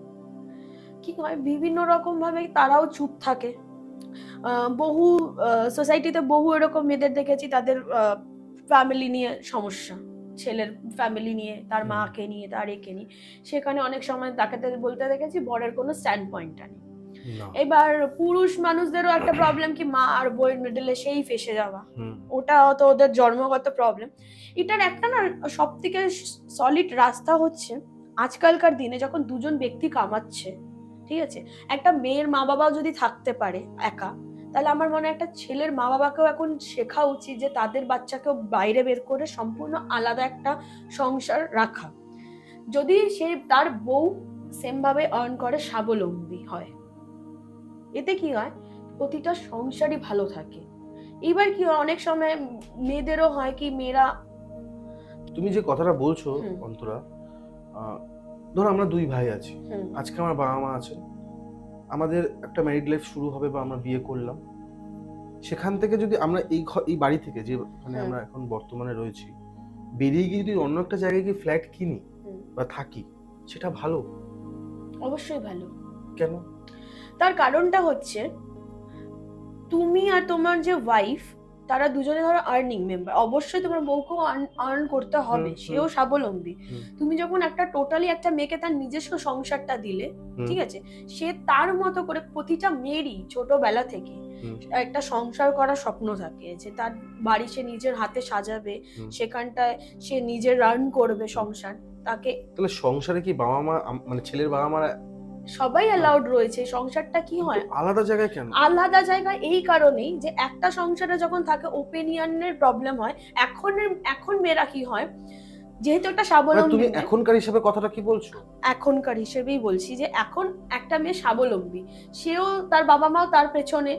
কি হয় বিভিন্ন রকম ভাবে তারাও চুপ থাকে। বহু সোসাইটিতে বহু এরকম মেয়েদের দেখেছি, তাদের ফ্যামিলি নিয়ে সমস্যা, ছেলের ফ্যামিলি নিয়ে, তার মাকে নিয়ে, তার একে নিয়ে, সেখানে অনেক সময় তাকে বলতে দেখেছি বরের কোনো স্ট্যান্ড পয়েন্টটা নেই। এবার পুরুষ মানুষদেরও একটা প্রবলেম কি, মা আর বইয়ের মিডলে সেই ফেসে যাওয়া, ওটা তো ওদের জন্মগত প্রবলেম। এটার একটা না সব থেকে সলিড রাস্তা হচ্ছে আজকালকার দিনে যখন দুজন ব্যক্তি কামাচ্ছে, ঠিক আছে, একটা মেয়ের মা বাবাও যদি থাকতে পারে একা, তাহলে আমার মনে হয় একটা ছেলের মা বাবাকেও এখন শেখা উচিত যে তাদের বাচ্চাকেও বাইরে বের করে সম্পূর্ণ আলাদা একটা সংসার রাখা। যদি সে তার বউ সেম ভাবে আর্ন করে, স্বাবলম্বী হয়, এতে কি হয় প্রতিটা সংসারই ভালো থাকে। এবার কি হয় অনেক সময় মেয়েদেরও হয় কি, মেয়েরা তুমি যে কথাটা বলছো হুম। অন্তরা, ধরো আমরা দুই ভাই আছি, হুম, আজকে আমার বাবা মা আছেন, আমাদের একটা ম্যারিড লাইফ শুরু হবে বা আমরা বিয়ে করলাম, সেখান থেকে যদি আমরা এই বাড়ি থেকে যেখানে হুম। আমরা এখন বর্তমানে রয়েছি বেরিয়ে গিয়ে যদি অন্য একটা জায়গায় গিয়ে ফ্ল্যাট কিনি হুম। বা থাকি, সেটা ভালো? অবশ্যই ভালো। কেন? তার কারণটা হচ্ছে তুমি আর তোমার যে ওয়াইফ, তারা দুজনে ধরো আর্নিং মেম্বার, অবশ্যই তোমার বউকেও আর্ন করতে হবে, হুম, সেও স্বাবলম্বী। হুম। তুমি যখন একটা টোটালি একটা মেয়েকে তার নিজস্ব সংসারটা দিলে, হুম। ঠিক আছে, সে তার মতো করে, প্রতিটা মেয়েরই ছোটবেলা থেকে হুম। একটা সংসার করার স্বপ্ন থাকে যে তার বাড়ি সে নিজের হাতে সাজাবে, হুম। সেখানটায় সে নিজে রান করবে সংসার। তাকে তাহলে সংসারে কি বাবা মা মানে ছেলের বাবা মারা সবাই অ্যালাউড রয়েছে। সংসারটা কি হয় আলাদা জায়গায় কেন? আলাদা জায়গায় এই কারণেই যে একটা সংসারে যখন থাকে ওপিনিয়নের প্রবলেম হয়। এখন মেয়েরা কি হয়, যেহেতু একটা মানে স্বাবলম্বী তুমি মেয়ে, এখনকার হিসাবে কথাটা কি বলছো? এখনকার হিসেবেই বলছি যে এখন একটা মেয়ে স্বাবলম্বী, সেও তার বাবা মাও তার পেছনে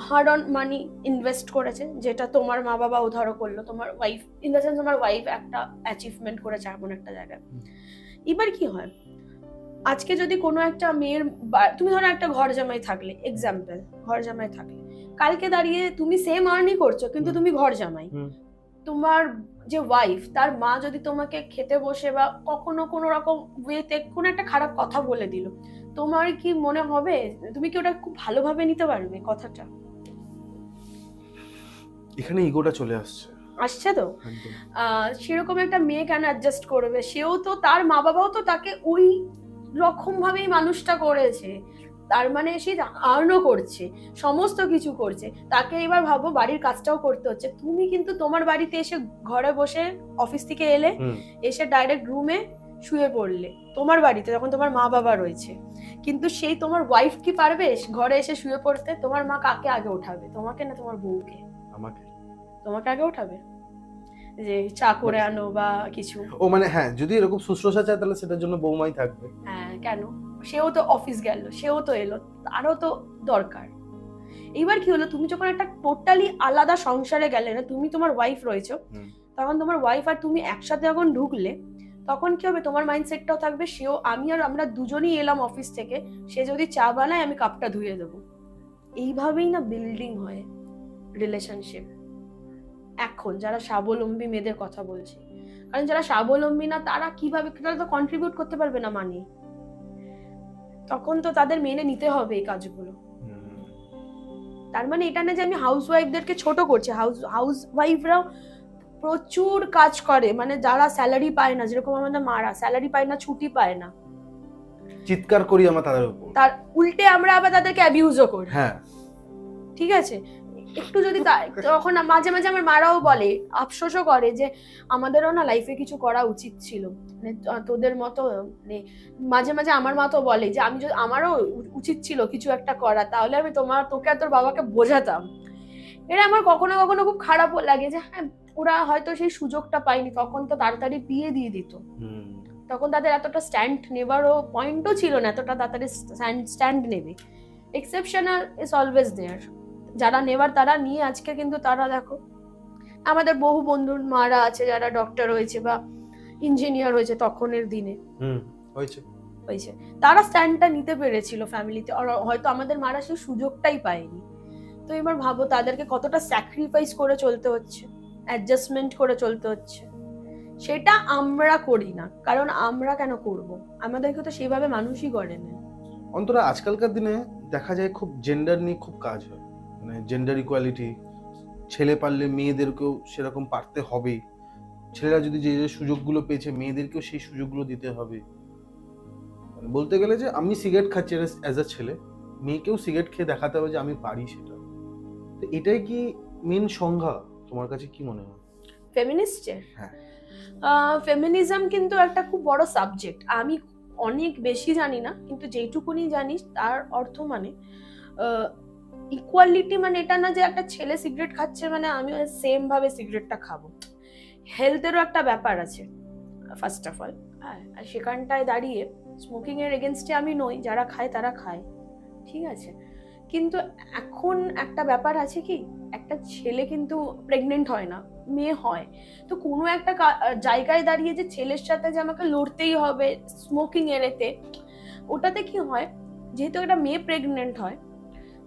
হার্ড অন মানি ইনভেস্ট করেছে, যেটা তোমার মা বাবাও ধরো করলো, তোমার ওয়াইফ ইন দ্য সেন্স তোমার ওয়াইফ একটা অ্যাচিভমেন্ট করেছে এমন একটা জায়গায়। এবার কি হয়, আজকে যদি কোনো একটা মেয়ের তুমি ধরো একটা ঘর জামাই থাকলে, এক্সাম্পল ঘর জামাই থাকলে, কালকে দাঁড়িয়ে তুমি সেম আর্নই করছো কিন্তু তুমি ঘর জামাই, তোমার যে ওয়াইফ তার মা যদি তোমাকে খেতে বসে বা কখনো কোনো রকম ওয়েতে কোনো একটা খারাপ কথা বলে দিল, তোমার কি মনে হবে, তুমি কি ওটা খুব ভালোভাবে নিতে পারবে কথাটা? এখানে ইগোটা চলে আসছে। আসছে তো। সেরকম একটা মেয়ে কেন অ্যাডজাস্ট করবে? সেও তো, তার মা বাবাও তো তাকে ওই রকম ভাবেই মানুষটা করেছে, তার মানে সে আর্নও করছে, সমস্ত কিছু করছে, তাকে এবার ভাবো বাড়ির কাজটাও করতে হচ্ছে। তুমি কিন্তু তোমার বাড়িতে এসে ঘরে বসে অফিস থেকে এলে, এসে ডাইরেক্ট রুমে শুয়ে পড়লে তোমার বাড়িতে, যখন তোমার মা বাবা রয়েছে, কিন্তু সেই তোমার ওয়াইফ কি পারবে ঘরে এসে শুয়ে পড়তে? তোমার মা কাকে আগে ওঠাবে, তোমাকে না তোমার বউকে? আমাকে। তোমাকে আগে ওঠাবে, যে চা করে আনো বা কিছু। ও মানে হ্যাঁ, যদি এরকম শুশ্রূষা চায় তাহলে সেটার জন্য বৌমাই থাকবে। হ্যাঁ, কেন? সেও তো অফিস গেল, সেও তো এলো, তারও তো দরকার। এইবার কি হলো, তুমি যখন একটা টোটালি আলাদা সংসারে গেলে না, তুমি তোমার ওয়াইফ রয়েছো, তখন তোমার ওয়াইফ আর তুমি একসাথে যখন ঢুকলে, তখন কি হবে, তোমার মাইন্ডসেটটাও থাকবে সেও, আমি আর আমরা দুজনেই এলাম অফিস থেকে, সে যদি চা বানায় আমি কাপটা ধুয়ে দেবো। এইভাবেই না বিল্ডিং হয় রিলেশনশিপ। এখন যারা স্বাবলম্বী মেয়েদের কথা বলছি, কারণ যারা স্বাবলম্বী না তারা কিভাবে, তারা তো কন্ট্রিবিউট করতে পারবে না মানি, তখন তো তাদের মেনে নিতে হবে এই কাজগুলো। তার মানে এটা না যে আমি হাউস ওয়াইফদেরকে ছোট করছি, হাউস ওয়াইফরাও প্রচুর কাজ করে, মানে যারা স্যালারি পায় না, যেরকম আমাদের মারা স্যালারি পায় না, ছুটি পায় না, চিৎকার করি আমরা তাদের উপর, তার উল্টে আমরা আবার তাদেরকে অ্যাবিউজও করি। হ্যাঁ, ঠিক আছে, একটু যদি তখন মাঝে মাঝে আমার মারাও বলে, আফসোসও করে যে আমাদেরও না লাইফে কিছু করা উচিত ছিল, মানে তোদের মতো, মানে মাঝে মাঝে আমার মা তো বলে যে আমি যদি, আমারও উচিত ছিল কিছু একটা করা, তাহলে আমি তোকে আর তোর বাবাকে বোঝাতাম। এটা আমার কখনো কখনো খুব খারাপও লাগে যে হ্যাঁ, ওরা হয়তো সেই সুযোগটা পায়নি, তখন তো তাড়াতাড়ি বিয়ে দিয়ে দিত, তখন তাদের এতটা স্ট্যান্ড নেবারও পয়েন্টও ছিল না, এতটা তাড়াতাড়ি স্ট্যান্ড নেবে। এক্সেপশনাল ইজ অলওয়েজ দেয়ার, যারা নেবার তারা নিয়ে আজকে কিন্তু তারা দেখো, আমাদের বহু বন্ধুর মারা আছে যারা ডক্টর হয়েছে বা ইঞ্জিনিয়ার হয়েছে তখনের দিনে, হয়েছে, তারা স্ট্যান্ডটা নিতে পেরেছিল ফ্যামিলিতে, হয়তো আমাদের মারা সেই সুযোগটাই পায়নি। তো এবার ভাবো তাদেরকে কতটা স্যাক্রিফাইস করে চলতে হচ্ছে, অ্যাডজাস্টমেন্ট করে চলতে হচ্ছে, সেটা আমরা করি না। কারণ আমরা কেন করব, আমাদেরকে তো সেইভাবে মানুষই করে না। অন্তরা আজকালকার দিনে দেখা যায় খুব জেন্ডার নিয়ে খুব কাজ হয়, মানে জেন্ডার ইকুয়ালিটি, ছেলে পারলে মেয়েদেরকেও সেরকম পারতে হবে, ছেলেরা যদি যে যে সুযোগগুলো পেয়েছে মেয়েদেরকেও সেই সুযোগগুলো দিতে হবে। মানে বলতে গেলে যে আমি সিগারেট খাচ্ছি অ্যাজ আ ছেলে, মেয়েকেও সিগারেট খেয়ে দেখাতে হবে যে আমি পারি সেটা। তো এটাই কি মেন সংজ্ঞা, তোমার কাছে কি মনে হয় ফেমিনিস্টের? হ্যাঁ, ফেমিনিজম কিন্তু একটা খুব বড় সাবজেক্ট, আমি অনেক বেশি জানি না, কিন্তু যেটুকুনি জানি তার অর্থ মানে ইকুয়ালিটি মানে এটা না যে একটা ছেলে সিগারেট খাচ্ছে মানে আমি সেম ভাবে সিগারেটটা খাবো। হেলথেরও একটা ব্যাপার আছে ফার্স্ট অফ অল, আর সেখানটায় দাঁড়িয়ে স্মোকিং এর এগেনস্টে আমি নই, যারা খায় তারা খায়, ঠিক আছে। কিন্তু এখন একটা ব্যাপার আছে কি, একটা ছেলে কিন্তু প্রেগনেন্ট হয় না, মেয়ে হয়, তো কোনো একটা জায়গায় দাঁড়িয়ে যে ছেলের সাথে যে আমাকে লড়তেই হবে স্মোকিং এড়েতে, ওটাতে কি হয়, যেহেতু একটা মেয়ে প্রেগনেন্ট হয়,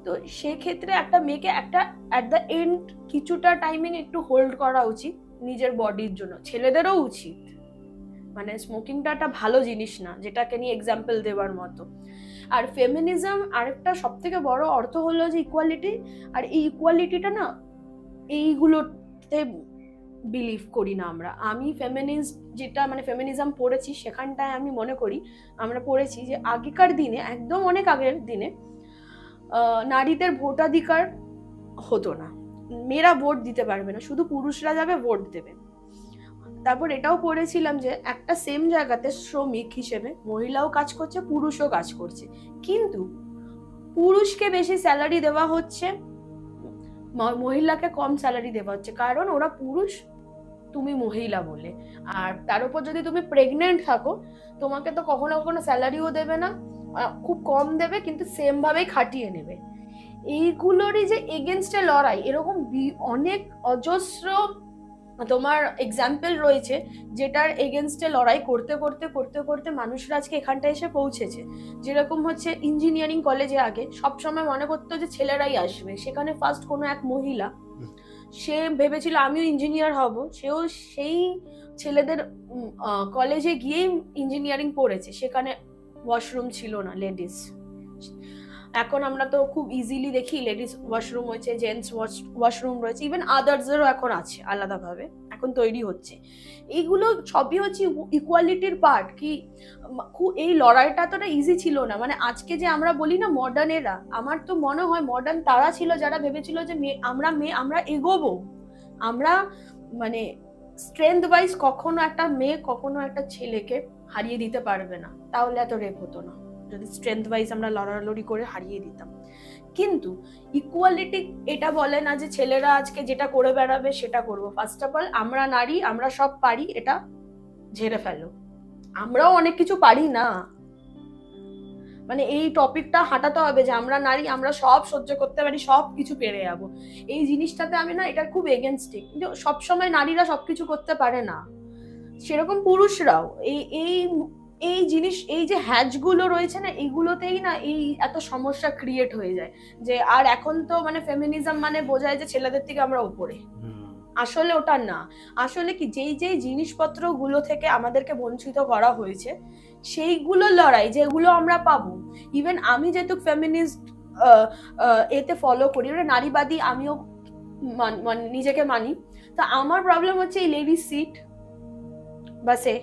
তো সেক্ষেত্রে একটা মেয়েকে একটা অ্যাট দ্য এন্ড কিছুটা টাইমিং একটু হোল্ড করা উচিত নিজের বডির জন্য, ছেলেদেরও উচিত। মানে স্মোকিংটা একটা ভালো জিনিস না, যেটাকে নিয়ে এক্সাম্পল দেওয়ার মতো। আর ফেমিনিজম আরেকটা সব থেকে বড় অর্থ হলো যে ইকুয়ালিটি, আর এই ইকুয়ালিটিটা না এইগুলোতে বিলিভ করি না আমরা। আমি ফেমিনিস্ট যেটা মানে ফেমিনিজম পড়েছি সেখানটায় আমি মনে করি, আমরা পড়েছি যে আগেকার দিনে, একদম অনেক আগের দিনে নারীদের ভোটাধিকার হতো না, মেয়েরা ভোট দিতে পারবে না, শুধু পুরুষরা যাবে ভোট দেবে। তারপর এটাও পড়েছিলাম যে একটা সেম জায়গাতে শ্রমিক হিসেবে মহিলাও কাজ করছে, পুরুষও কাজ করছে, কিন্তু পুরুষকে বেশি স্যালারি দেওয়া হচ্ছে, মহিলাকে কম স্যালারি দেওয়া হচ্ছে, কারণ ওরা পুরুষ, তুমি মহিলা বলে। আর তার উপর যদি তুমি প্রেগনেন্ট থাকো, তোমাকে তো কখনো কখনো স্যালারিও দেবে না, খুব কম দেবে, কিন্তু সেম ভাবেই খাটিয়ে নেবে। এইগুলোরই যে এগেনস্টে লড়াই, এরকম অনেক অজস্র তোমার এক্সাম্পল রয়েছে, যেটার এগেনস্টে লড়াই করতে করতে করতে করতে মানুষরা আজকে এখানটা এসে পৌঁছেছে। যেরকম হচ্ছে ইঞ্জিনিয়ারিং কলেজে আগে সবসময় মনে করতো যে ছেলেরাই আসবে, সেখানে ফার্স্ট কোনো এক মহিলা, সে ভেবেছিল আমিও ইঞ্জিনিয়ার হব, সেও সেই ছেলেদের কলেজে গিয়েই ইঞ্জিনিয়ারিং পড়েছে, সেখানে ওয়াশরুম ছিল না লেডিস। এখন আমরা তো খুব ইজিলি দেখি লেডিস ওয়াশরুম হয়েছে, জেন্টস ওয়াশরুম রয়েছে, ইভেন আদার্সেরও এখন আছে, আলাদাভাবে এখন তৈরি হচ্ছে। এইগুলো সবই হচ্ছে ইকুয়ালিটির পার্ট। কি এই লড়াইটা তোটা ইজি ছিল না, মানে আজকে যে আমরা বলি না মডার্ন এরা, আমার তো মনে হয় মডার্ন তারা ছিল যারা ভেবেছিল যে আমরা এগোবো, আমরা মানে স্ট্রেংথ ওয়াইজ কখনো একটা মেয়ে কখনো একটা ছেলেকে হারিয়ে দিতে পারবে না, তাহলে এত রেপ হতো না, যদি স্ট্রেংথ ওয়াইজ আমরা লড়ালড়ি করে হারিয়ে দিতাম। কিন্তু ইকুয়ালিটি এটা বলে না যে ছেলেরা আজকে যেটা করে বেড়াবে সেটা করবো। ফার্স্ট অফ অল আমরা নারী, আমরা সব পারি, এটা ঝেড়ে ফেলো। আমরাও অনেক কিছু পারি না, মানে এই টপিকটা হাঁটাতে হবে যে আমরা নারী, আমরা সব সহ্য করতে পারি, সব কিছু পেরে যাবো। এই জিনিসটাতে আমি না এটা খুব এগেনস্টে, কিন্তু সবসময় নারীরা সবকিছু করতে পারে না, সেরকম পুরুষরাও এই এই এই জিনিস, এই যে হ্যাজগুলো রয়েছে না, এইগুলোতেই না এই এত সমস্যা ক্রিয়েট হয়ে যায়। যে আর এখন তো মানে ফেমিনিজম মানে বোঝায় যে ছেলেদের থেকে আমরা উপরে, আসলে ওটা না। আসলে কি যেই যেই জিনিসপত্রগুলো থেকে আমাদেরকে বঞ্চিত করা হয়েছে সেইগুলো লড়াই, যেগুলো আমরা পাবো। ইভেন আমি যেহেতু ফেমিনিস্ট এতে ফলো করি, নারীবাদী আমিও নিজেকে মানি, তা আমার প্রবলেম হচ্ছে এই লেডিস সিট বাসে,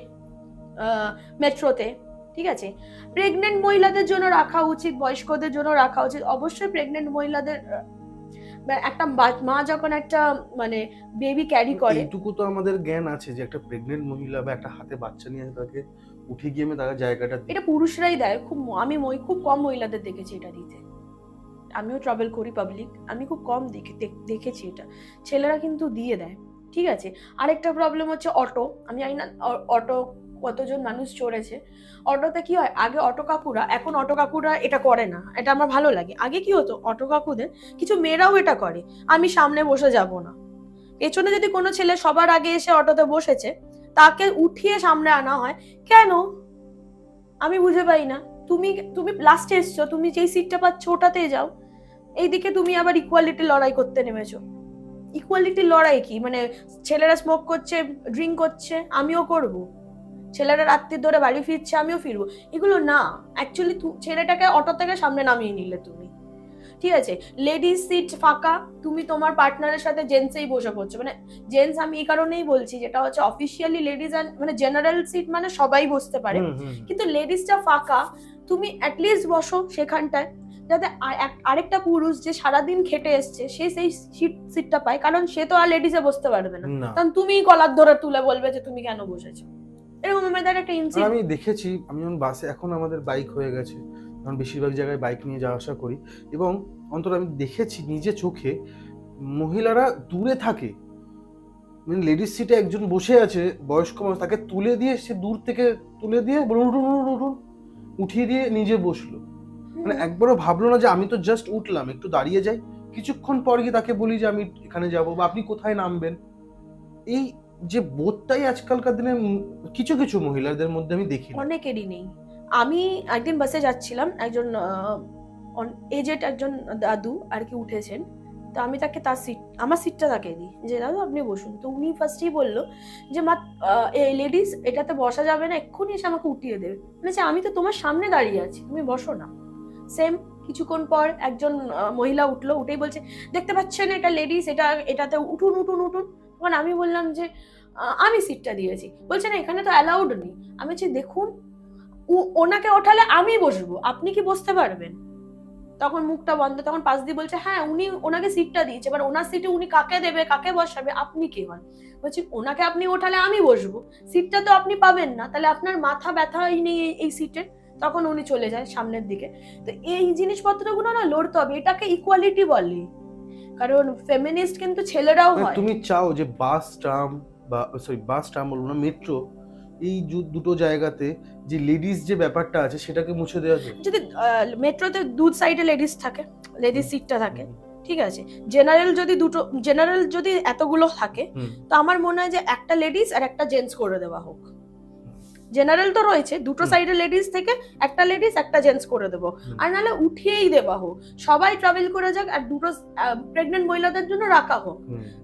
মেট্রোতে, ঠিক আছে, প্রেগনেন্ট মহিলাদের জন্য রাখা উচিত, বয়স্কদের জন্য রাখা উচিত। অবশ্যই প্রেগনেন্ট মহিলাদের, একটা মা যখন একটা মানে বেবি ক্যারি করে, এইটুকু তো আমাদের জ্ঞান আছে যে একটা প্রেগনেন্ট মহিলা বা একটা হাতে বাচ্চা নিয়ে তাকে উঠে গিয়ে তার জায়গাটা, এটা পুরুষরাই দেয়। আমি খুব কম মহিলাদের দেখেছি এটা দিতে, আমিও ট্রাভেল করি পাবলিক, আমি খুব কম দেখেছি এটা, ছেলেরা কিন্তু দিয়ে দেয়, ঠিক আছে। আরেকটা প্রবলেম হচ্ছে অটো, আমি জানি না অটো কতজন মানুষ চড়েছে। অটোতে কি হয়, আগে অটো কাকুরা, এখন অটো কাকুরা এটা করে না, এটা আমার ভালো লাগে। আগে কি হতো, অটো কাকুদের কিছু মেয়েরাও এটা করে, আমি সামনে বসে যাব না, পেছনে যদি কোনো ছেলে সবার আগে এসে অটোতে বসেছে তাকে উঠিয়ে সামনে আনা হয় কেন, আমি বুঝে পাই না। তুমি লাস্টে এসছো, তুমি যেই সিটটা পাচ্ছ ওটাতেই যাও, এইদিকে তুমি আবার ইকুয়ালিটি লড়াই করতে নেমেছো। ইকুয়ালিটির লড়াই কি, মানে ছেলেরা স্মোক করছে, ড্রিঙ্ক করছে, আমিও করব, ছেলেরা রাত্রি ধরে বাড়ি ফিরছে, আমিও ফিরবো, এগুলো না। অ্যাকচুয়ালি ছেলেটাকে অটো থেকে সামনে নামিয়ে নিলে তুমি, ঠিক আছে, লেডিস সিট ফাঁকা, তুমি তোমার পার্টনারের সাথে জেন্টসেই বসে পড়ছো, মানে জেন্টস আমি এই কারণেই বলছি, যেটা হচ্ছে অফিসিয়ালি লেডিস মানে জেনারেল সিট মানে সবাই বসতে পারে, কিন্তু লেডিসটা ফাঁকা, তুমি অ্যাটলিস্ট বসো সেখানটায়। যাতে আরেকটা পুরুষ যে সারাদিন খেটে এসছে সে সেই সিটটা পায়, কারণ সে তো আর লেডিসে বসতে পারবে না, না। কারণ তুমিই কলার ধরে তুলে বলবে যে তুমি কেন বসেছো। এরকম আমাদের একটা আর ইনসিডেন্ট। আমি দেখেছি, আমি যখন বাসে, এখন আমাদের বাইক হয়ে গেছে, কারণ বেশিরভাগ জায়গায় বাইক নিয়ে যাওয়া আসা করি, এবং অন্তত আমি দেখেছি নিজে চোখে মহিলারা দূরে থাকে, মানে লেডিস সিটে একজন বসে আছে বয়স্ক মানুষ, তাকে তুলে দিয়ে সে দূর থেকে তুলে দিয়ে উঠুন উঠুন উঠুন উঠিয়ে দিয়ে নিজে বসলো, মানে একবারও ভাবলো না যে আমি তো জাস্ট উঠলাম, একটু দাঁড়িয়ে যাই, কিছুক্ষণ পর গিয়ে তাকে বলি যে আমি এখানে যাব বা আপনি কোথায় নামবেন। এই যে বোধটাই আজকালকার দিনে কিছু কিছু মহিলাদের মধ্যে আমি দেখি না। অনেকেরই নেই। আমি একদিন বাসে যাচ্ছিলাম, একজন এজেড একজন দাদু আর কি উঠেছেন, তো আমি তাকে তার সিট, আমার সিটটা তাকে দিই যে দাদু আপনি বসুন। তো উনি ফার্স্টেই বললো যে মা এই লেডিস এটাতে বসা যাবে না, এক্ষুনি এসে আমাকে উঠিয়ে দেবে। বলেছে আমি তো তোমার সামনে দাঁড়িয়ে আছি, তুমি বসো না। সেম কিছুক্ষণ পর একজন মহিলা উঠলো, উঠেই বলছে দেখতে পাচ্ছেন এটা লেডিস, এটাতে উঠুন উঠুন উঠুন। তখন আমি বললাম যে আমি সিটটা দিয়েছি। বলছে না এখানে তো অ্যালাউড নেই। আমি বলছি দেখুন ওনাকে ওঠালে আমি বসবো, আপনি কি বসতে পারবেন? তখন মুখটা বন্ধ, তখন পাশ দিয়ে বলছে হ্যাঁ উনি ওনাকে সিটটা দিয়েছে, এবার ওনার সিটে উনি কাকে দেবে কাকে বসাবে আপনি কে হন? বলছি ওনাকে আপনি ওঠালে আমি বসবো, সিটটা তো আপনি পাবেন না, তাহলে আপনার মাথা ব্যথাই নেই এই সিটে। তখন উনি চলে যায় সামনের দিকে। তো এই জিনিসপত্রগুলো না লড়তে হবে, এটাকে ইকুয়ালিটি বলে, কারণ ফেমিনিস্ট কিন্তু ছেলেরাও হয়। তুমি চাও যে বাস ট্রাম বা বাস ট্রাম বলবো না, মেট্রো, এই দুটো জায়গাতে যে লেডিস যে ব্যাপারটা আছে সেটাকে মুছে দেওয়া যায়। যদি মেট্রোতে দু সাইডে লেডিস থাকে, লেডিস সিটটা থাকে, ঠিক আছে। জেনারেল যদি এতগুলো থাকে, তো আমার মনে হয় যে একটা লেডিস আর একটা জেন্টস করে দেওয়া হোক। জেনারেল তো রয়েছে, দুটো সাইডে লেডিস থেকে একটা লেডিস একটা জেন্টস করে দেবো, আর নাহলে উঠিয়েই দেওয়া হোক, সবাই ট্রাভেল করে যাক, আর দুটো প্রেগনেন্ট মহিলাদের জন্য রাখা হোক,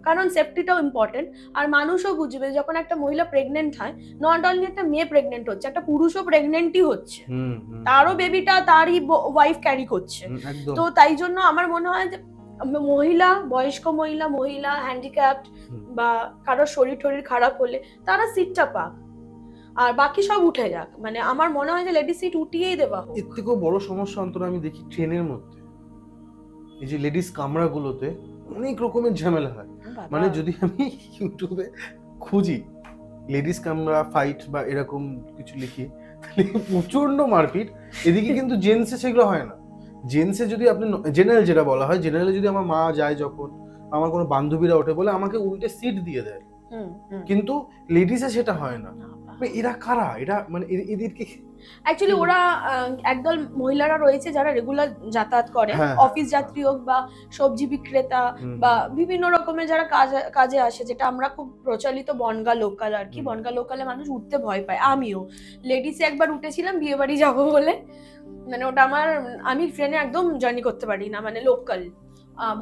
কারণ সেফটিটাও ইম্পর্টেন্ট। আর মানুষও বুঝবে যখন একটা মহিলা প্রেগনেন্ট হয়, নট অনলি একটা মেয়ে প্রেগনেন্ট হচ্ছে, একটা পুরুষও প্রেগনেন্টই হচ্ছে, তারও বেবিটা তারই ওয়াইফ ক্যারি করছে। তো তাই জন্য আমার মনে হয় যে মহিলা, বয়স্ক মহিলা হ্যান্ডিক্যাপড বা কারোর শরীর খারাপ হলে তারা সিটটা পাক, আর বাকি সব উঠে যাক। মানে আমার মনে হয় যে লেডিস সিট উঠিয়েই দেওয়া হোক। এর থেকেও বড় সমস্যা অন্তত আমি দেখি ট্রেনের মধ্যে, এই যে লেডিস কামরাগুলোতে অনেক রকমের ঝামেলা হয়। মানে যদি আমি ইউটিউবে খুঁজি লেডিস কামরা ফাইট বা এরকম কিছু লিখি, তাহলে প্রচন্ড মারপিট। এদিকে কিন্তু জেন্টসে সেগুলো হয় না। জেন্টসে যদি আপনি জেনারেল যেটা বলা হয়, জেনারেলে যদি আমার মা যায়, যখন আমার কোনো বান্ধবীরা ওঠে, বলে আমাকে উল্টে সিট দিয়ে দেয়, কিন্তু লেডিসে সেটা হয় না। এরা কারা? এরা মানে এদেরকে অ্যাকচুয়ালি ওরা একদল মহিলারা রয়েছে যারা রেগুলার যাতায়াত করে, অফিস যাত্রী হোক বা সবজি বিক্রেতা বা বিভিন্ন রকমের যারা কাজে আসে, যেটা আমরা খুব প্রচলিত বনগা লোকাল আর কি। বনগা লোকালে মানুষ উঠতে ভয় পায়, আমিও লেডিসে একবার উঠেছিলাম বিয়ে বাড়ি যাবো বলে, মানে ওটা আমি ট্রেনে একদম জার্নি করতে পারি না, মানে লোকাল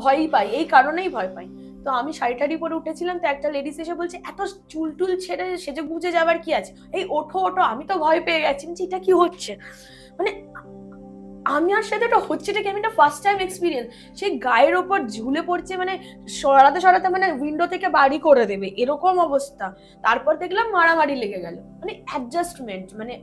ভয়ই পাই, এই কারণেই ভয় পাই। তো আমি শাড়ি পরে উঠেছিলাম, তো একটা লেডিস এসে বলছে এত চুল টুল ছেড়ে সেজে গুজে যাবার কি আছে, এই ওঠো। আমি তো ভয় পেয়ে গেছি, এটা কি হচ্ছে, মানে আমি আর সাথে এটা হচ্ছে, এটা কি আমি একটা ফার্স্ট টাইম এক্সপিরিয়েন্স। সেই গায়ের ওপর ঝুলে পড়ছে, মানে সরাতে মানে উইন্ডো থেকে বাড়ি করে দেবে এরকম অবস্থা। তারপর দেখলাম মারামারি লেগে গেল। মানে অ্যাডজাস্টমেন্ট, মানে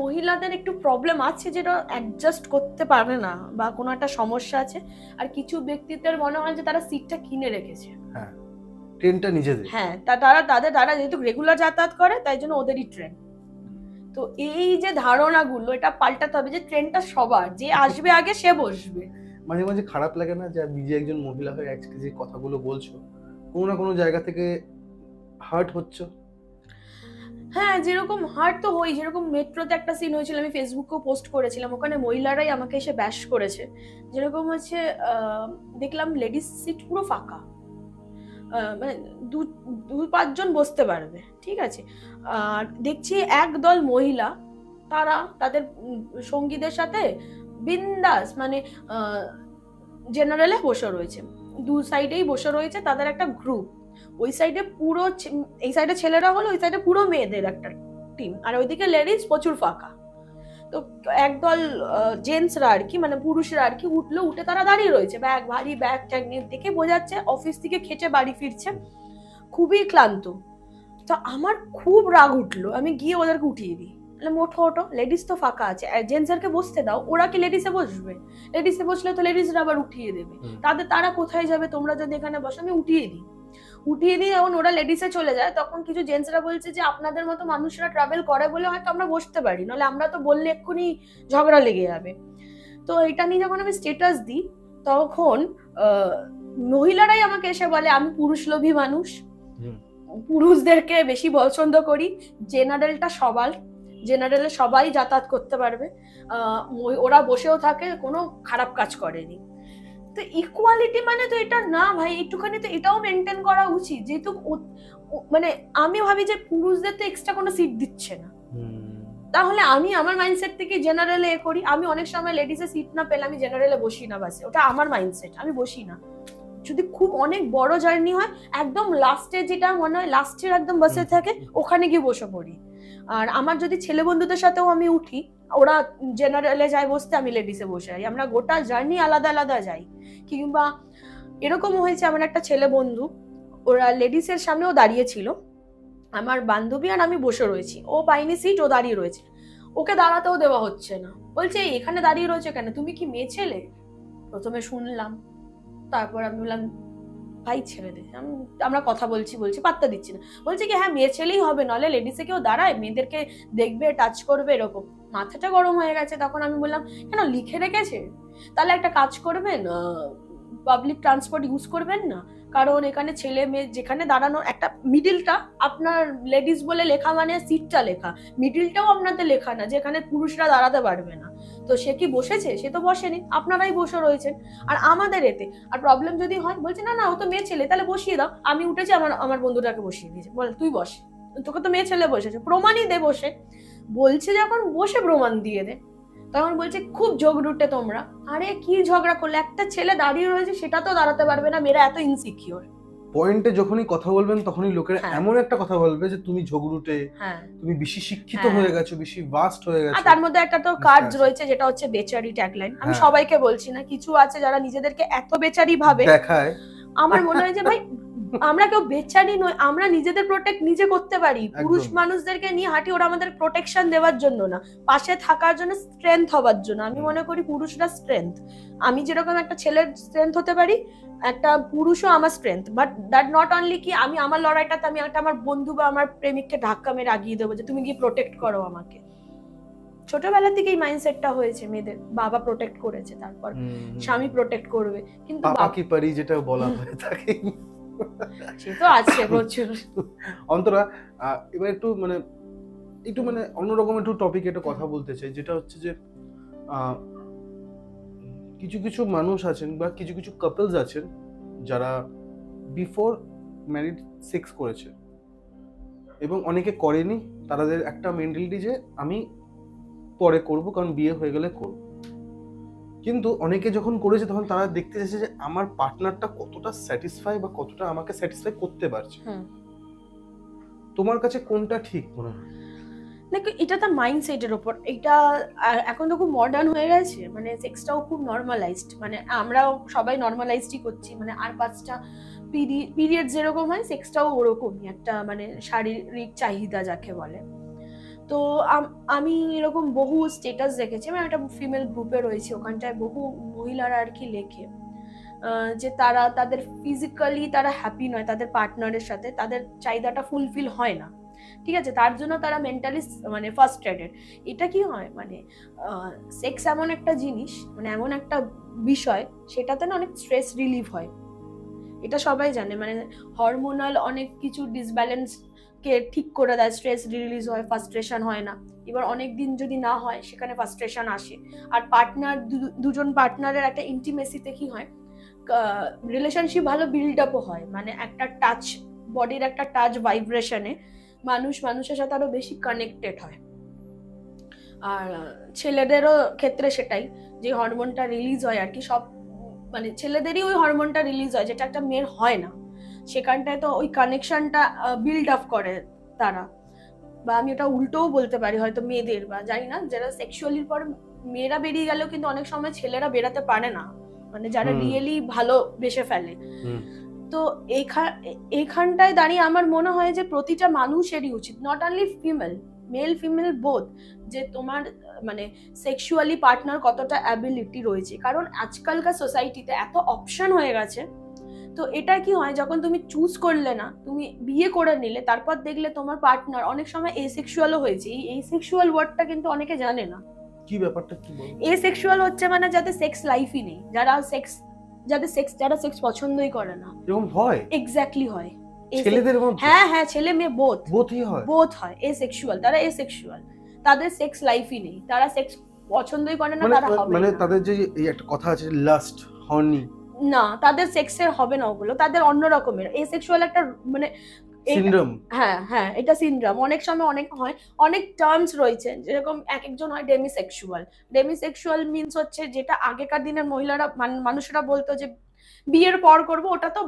মহিলাদের একটু প্রবলেম আছে যেটা অ্যাডজাস্ট করতে পারে না, বা কোনো একটা সমস্যা আছে। আর কিছু ব্যক্তিত্বের মনে হয় যে তারা সিটটা কিনে রেখেছে, হ্যাঁ ট্রেনটা নিজেদের, হ্যাঁ তারা যেহেতু রেগুলার যাতায়াত করে তাই জন্য ওদেরই ট্রেন। তো এই যে ধারণাগুলো, এটা পাল্টাতে হবে যে ট্রেনটা সবার, যে আসবে আগে সে বসবে। মাঝে মাঝে খারাপ লাগে না যে নিজে একজন মহিলা হয়ে আজকে যে কথাগুলো বলছো, কোনো না কোনো জায়গা থেকে হার্ট হচ্ছে? হ্যাঁ, যেরকম হার্ট তো হই, যেরকম মেট্রোতে একটা সিন হয়েছিল, আমি ফেসবুকেও পোস্ট করেছিলাম, ওখানে মহিলারাই আমাকে এসে ব্যাশ করেছে। যেরকম হচ্ছে দেখলাম লেডিস সিট পুরো ফাঁকা, মানে দু পাঁচজন বসতে পারবে, ঠিক আছে। আর দেখছি একদল মহিলা, তারা তাদের সঙ্গীদের সাথে বিন্দাস, মানে জেনারেলে বসে রয়েছে, দু সাইডেই বসে রয়েছে তাদের একটা গ্রুপ। ওই সাইডে পুরো, এই সাইডে ছেলেরা হলো, ওই সাইডে পুরো মেয়েদের একটা টিম, আর ওইদিকে লেডিস প্রচুর ফাঁকা। তো একদল জেন্টসরা আর কি, মানে পুরুষরা আর কি উঠলো, উঠে তারা দাঁড়িয়ে রয়েছে, ভারী ব্যাগ ট্যাগ নিয়ে, দেখে বোঝাচ্ছে অফিস থেকে খেটে বাড়ি ফিরছে, খুবই ক্লান্ত। তো আমার খুব রাগ উঠলো, আমি গিয়ে ওদেরকে উঠিয়ে দিই, বললাম ওঠো ওঠো, লেডিস তো ফাঁকা আছে, জেন্টসদেরকে বসতে দাও, ওরা কি লেডিসে বসবে? লেডিসে বসলে তো লেডিসরা আবার উঠিয়ে দেবে, তারা কোথায় যাবে, তোমরা যদি এখানে বসো, আমি উঠিয়ে দিই। যখন ওরা লেডিসে চলে যায় তখন কিছু জেন্টসরা বলছে যে আপনাদের মতো মানুষরা ট্রাভেল করে বলে হয়তো আমরা বসতে পারি, নাহলে আমরা তো বললে এক্ষুনি ঝগড়া লেগে যাবে। তো এটা নিয়ে যখন আমি স্ট্যাটাস দিই তখন মহিলারাই আমাকে এসে বলে আমি পুরুষলোভী মানুষ, পুরুষদেরকে বেশি পছন্দ করি, জেনারেলটা জেনারেলে সবাই যাতায়াত করতে পারবে, ওরা বসেও থাকে, কোনো খারাপ কাজ করেনি। তো ইকুয়ালিটি মানে তো এটা না ভাই, একটুখানি তো এটাও মেনটেন করা উচিত, যেহেতু মানে আমি ভাবি যে পুরুষদের তো এক্সট্রা কোনো সিট দিচ্ছে না, তাহলে আমি আমার মাইন্ডসেট থেকে জেনারেলে করি। আমি অনেক সময় লেডিসে সিট না পেলে আমি জেনারেলে বসি না বাসে, ওটা আমার মাইন্ডসেট, আমি বসি না। যদি খুব অনেক বড় জার্নি হয় একদম লাস্টে, যেটা মনে হয় লাস্টের একদম বাসে থাকে, ওখানে গিয়ে বসে পড়ি। আর আমার যদি ছেলে বন্ধুদের সাথেও আমি উঠি, ওরা জেনারেলে যায় বসতে, আমি লেডিসে বসে যাই, আমরা গোটা জার্নি আলাদা আলাদা যাই। কিংবা এরকমও হয়েছে, আমার একটা ছেলে বন্ধু, ওরা লেডিসের সামনেও দাঁড়িয়ে ছিল, আমার বান্ধবী আর আমি বসে রয়েছি, ও পাইনি সিট, ও দাঁড়িয়ে রয়েছে, ওকে দাঁড়াতেও দেওয়া হচ্ছে না, বলছে এখানে দাঁড়িয়ে রয়েছে কেন, তুমি কি মেয়ে ছেলে? প্রথমে শুনলাম, তারপর আমি বললাম ভাই ছেড়ে দে, আমরা কথা বলছি পাত্তা দিচ্ছি না। বলছে কি হ্যাঁ মেয়ে ছেলেই হবে, নলে লেডিসে কেউ দাঁড়ায়, মেয়েদেরকে দেখবে, টাচ করবে, এরকম। মাথাটা গরম হয়ে গেছে। তখন আমি বললাম কেন, লিখে রেখেছে? তাহলে একটা কাজ করবেন, পাবলিক ট্রান্সপোর্ট ইউজ করবেন না, কারণ এখানে ছেলে মেয়ে যেখানে দাঁড়ানো, একটা মিডিলটা আপনার লেডিস বলে লেখা, মানে সিটটা লেখা, মিডিলটাও আপনাদের লেখা না, যেখানে পুরুষরা দাঁড়াতে পারবে না। তো সে কি বসেছে? সে তো বসেনি, আপনারাই বসে রয়েছেন। আর আমাদের এতে আর প্রবলেম যদি হয়, বলছে না না ও তো মেয়ে ছেলে, তাহলে বসিয়ে দাও। আমি উঠেছি, আমার বন্ধুটাকে বসিয়ে দিয়েছে, বল তুই বস, তোকে তো মেয়ে ছেলে বসেছে, প্রমাণই দে বসে। বলছে যখন বসে প্রমাণ দিয়ে দে, তখন বলছে খুব ঝগড়ুটে তোমরা। আরে কি ঝগড়া করলে? একটা ছেলে দাঁড়িয়ে রয়েছে, সেটা তো দাঁড়াতে পারবে না, মেয়েরা এত ইনসিকিউর। পয়েন্টে যখনই কথা বলবেন তখনই লোকেরা এমন একটা কথা বলবে যে তুমি ঝগড়ুটে, তুমি বেশি শিক্ষিত হয়ে গেছো, বেশি ভাস্ট হয়ে গেছো। আর তার মধ্যে একটা তো কাজ রয়েছে, যেটা হচ্ছে বেচারি ট্যাগলাইন। আমি সবাইকে বলছি না, কিছু আছে যারা নিজেদেরকে এত বেচারি ভাবে দেখায়। আমার মনে হয় যে ভাই আমরা কেউ বেচারি নই, আমরা নিজেদের প্রোটেক্ট নিজে করতে পারি। পুরুষ মানুষদেরকে নিয়ে হাঁটি, ওরা আমাদের প্রোটেকশন দেওয়ার জন্য না, পাশে থাকার জন্য, স্ট্রেংথ হওয়ার জন্য। আমি মনে করি পুরুষরা স্ট্রেংথ, আমি যেরকম একটা ছেলের স্ট্রেংথ হতে পারি, একটা পুরুষও আমার strength. But that not only কি আমি আমার লড়াইটাতে আমি একটা আমার বন্ধু বা আমার প্রেমিককে ধাক্কা মেরে আগিয়ে দেবো যে তুমি গিয়ে প্রোটেক্ট করো আমাকে। ছোটবেলা থেকে এই মাইন্ডসেটটা হয়েছে মেয়েদের, বাবা প্রোটেক্ট করেছে, তারপর স্বামী প্রোটেক্ট করবে, কিন্তু বাবা কি পারি যেটা বলা হয়ে থাকে সে তো আছে প্রচুর। অন্তরা, এবার একটু মানে অন্যরকম একটু টপিকে একটু কথা বলতে চাই, যেটা হচ্ছে যে কিছু কিছু মানুষ আছেন বা কিছু কিছু কাপলস আছেন যারা বিফোর ম্যারিড সেক্স করেছে, এবং অনেকে করেনি। তাদের একটা মেন্টালিটি যে আমি পরে করব, কারণ বিয়ে হয়ে গেলে করব। কিন্তু অনেকে যখন করেছে তখন তারা দেখতে চাইছে যে আমার পার্টনারটা কতটা স্যাটিসফাই বা কতটা আমাকে স্যাটিসফাই করতে পারছে। তোমার কাছে কোনটা ঠিক মনে হয়? দেখো, এটা তো মাইন্ডসেটের উপর। এটা এখন তো খুব মডার্ন হয়ে গেছে, মানে সেক্সটাও খুব নর্মালাইজড, মানে আমরাও সবাই নর্মালাইজডই করছি। মানে আর 5টা পিরিয়ড যেরকম হয়, সেক্সটাও ওরকমই একটা, মানে শারীরিক চাহিদা যাকে বলে। তো আমি এরকম বহু স্টেটাস দেখেছি, মানে একটা ফিমেল গ্রুপে রয়েছে, ওখানটায় বহু মহিলারা আর কি লেখে যে তারা তাদের ফিজিক্যালি তারা হ্যাপি নয় তাদের পার্টনারের সাথে, তাদের চাহিদাটা ফুলফিল হয় না, ঠিক আছে, তার জন্য তারা মেন্টালি মানে ফার্স্ট্রেটেড। এটা কি হয়, মানে সেক্স এমন একটা জিনিস, মানে এমন একটা বিষয়, সেটাতে না অনেক স্ট্রেস রিলিভ হয়, এটা সবাই জানে। মানে হরমোনাল অনেক কিছু ডিসব্যালেন্স কে ঠিক করে দেয়, স্ট্রেস রিলিজ হয়, ফ্রাস্ট্রেশন হয় না। এবার অনেক দিন যদি না হয়, সেখানে ফ্রাস্ট্রেশন আসে। আর পার্টনার, দুজন পার্টনারের একটা ইন্টিমেসিতে কি হয়, রিলেশনশিপ ভালো বিল্ড আপও হয়, মানে একটা টাচ, বডির একটা টাচ ভাইব্রেশনে মানুষের সাথে আরো বেশি কানেক্টেড হয়। আর ছেলেদেরও ক্ষেত্রে সেটাই, যে হরমোনটা রিলিজ হয় আর কি, সব মানে ছেলেদেরই ওই হরমোনটা রিলিজ হয়, যেটা একটা মেয়ের হয় না। সেখানটায় তো ওই কানেকশনটা বিল্ড আপ করে তারা, বা আমি ওটা উল্টোও বলতে পারি হয়তো মেয়েদের, বা জানি না, যারা সেক্সুয়ালির পর মেয়েরা বেরিয়ে গেলেও কিন্তু অনেক সময় ছেলেরা বেরাতে পারে না, মানে যারা রিয়েলি ভালো বেসে ফেলে। তো এইখানটায় দাঁড়িয়ে আমার মনে হয় যে প্রতিটা মানুষেরই উচিত, not only female, male female both, যে তোমার মানে সেক্সুয়ালি পার্টনার কতটা অ্যাবিলিটি রয়েছে, কারণ আজকালকার সোসাইটিতে এত অপশন হয়ে গেছে। তো এটা কি হয়, যখন তুমি চুজ করলে না, তুমি বিয়ে করে নিলে, তারপর দেখলে তোমার পার্টনার অনেক সময় এসেক্সুয়ালও হয়েছে। এই এসেক্সুয়াল ওয়ার্ডটা কিন্তু অনেকে জানে না। কি ব্যাপারটা কি বল? এসেক্সুয়াল হচ্ছে মানে যাদের সেক্স লাইফই নেই, যারা সেক্স পছন্দই করে না। এরকম হয়? এক্স্যাক্টলি হয়। ছেলেদের মধ্যে? হ্যাঁ হ্যাঁ, ছেলে মেয়ে বোথই হয়? বোথ হয়। এসেক্সুয়াল, তারা এসেক্সুয়াল, তাদের সেক্স লাইফই নেই, তারা সেক্স পছন্দই করে না, তারা হবে মানে না। তাদের যে এই একটা কথা আছে লাস্ট, হর্নি, না, তাদের সেক্সের হবে না ওগুলো, তাদের অন্য রকমের এসেক্সুয়াল একটা মানে সিনড্রোম। হ্যাঁ হ্যাঁ, এটা সিনড্রোম। অনেক সময় অনেক হয়, অনেক টার্মস রয়েছে, যেরকম এক একজন হয় ডেমিসেক্সুয়াল। ডেমিসেক্সুয়াল মিন্স হচ্ছে যেটা আগেকার দিনের মহিলারা মানুষেরা বলতো যে বিয়ের পর করব, ওটা তো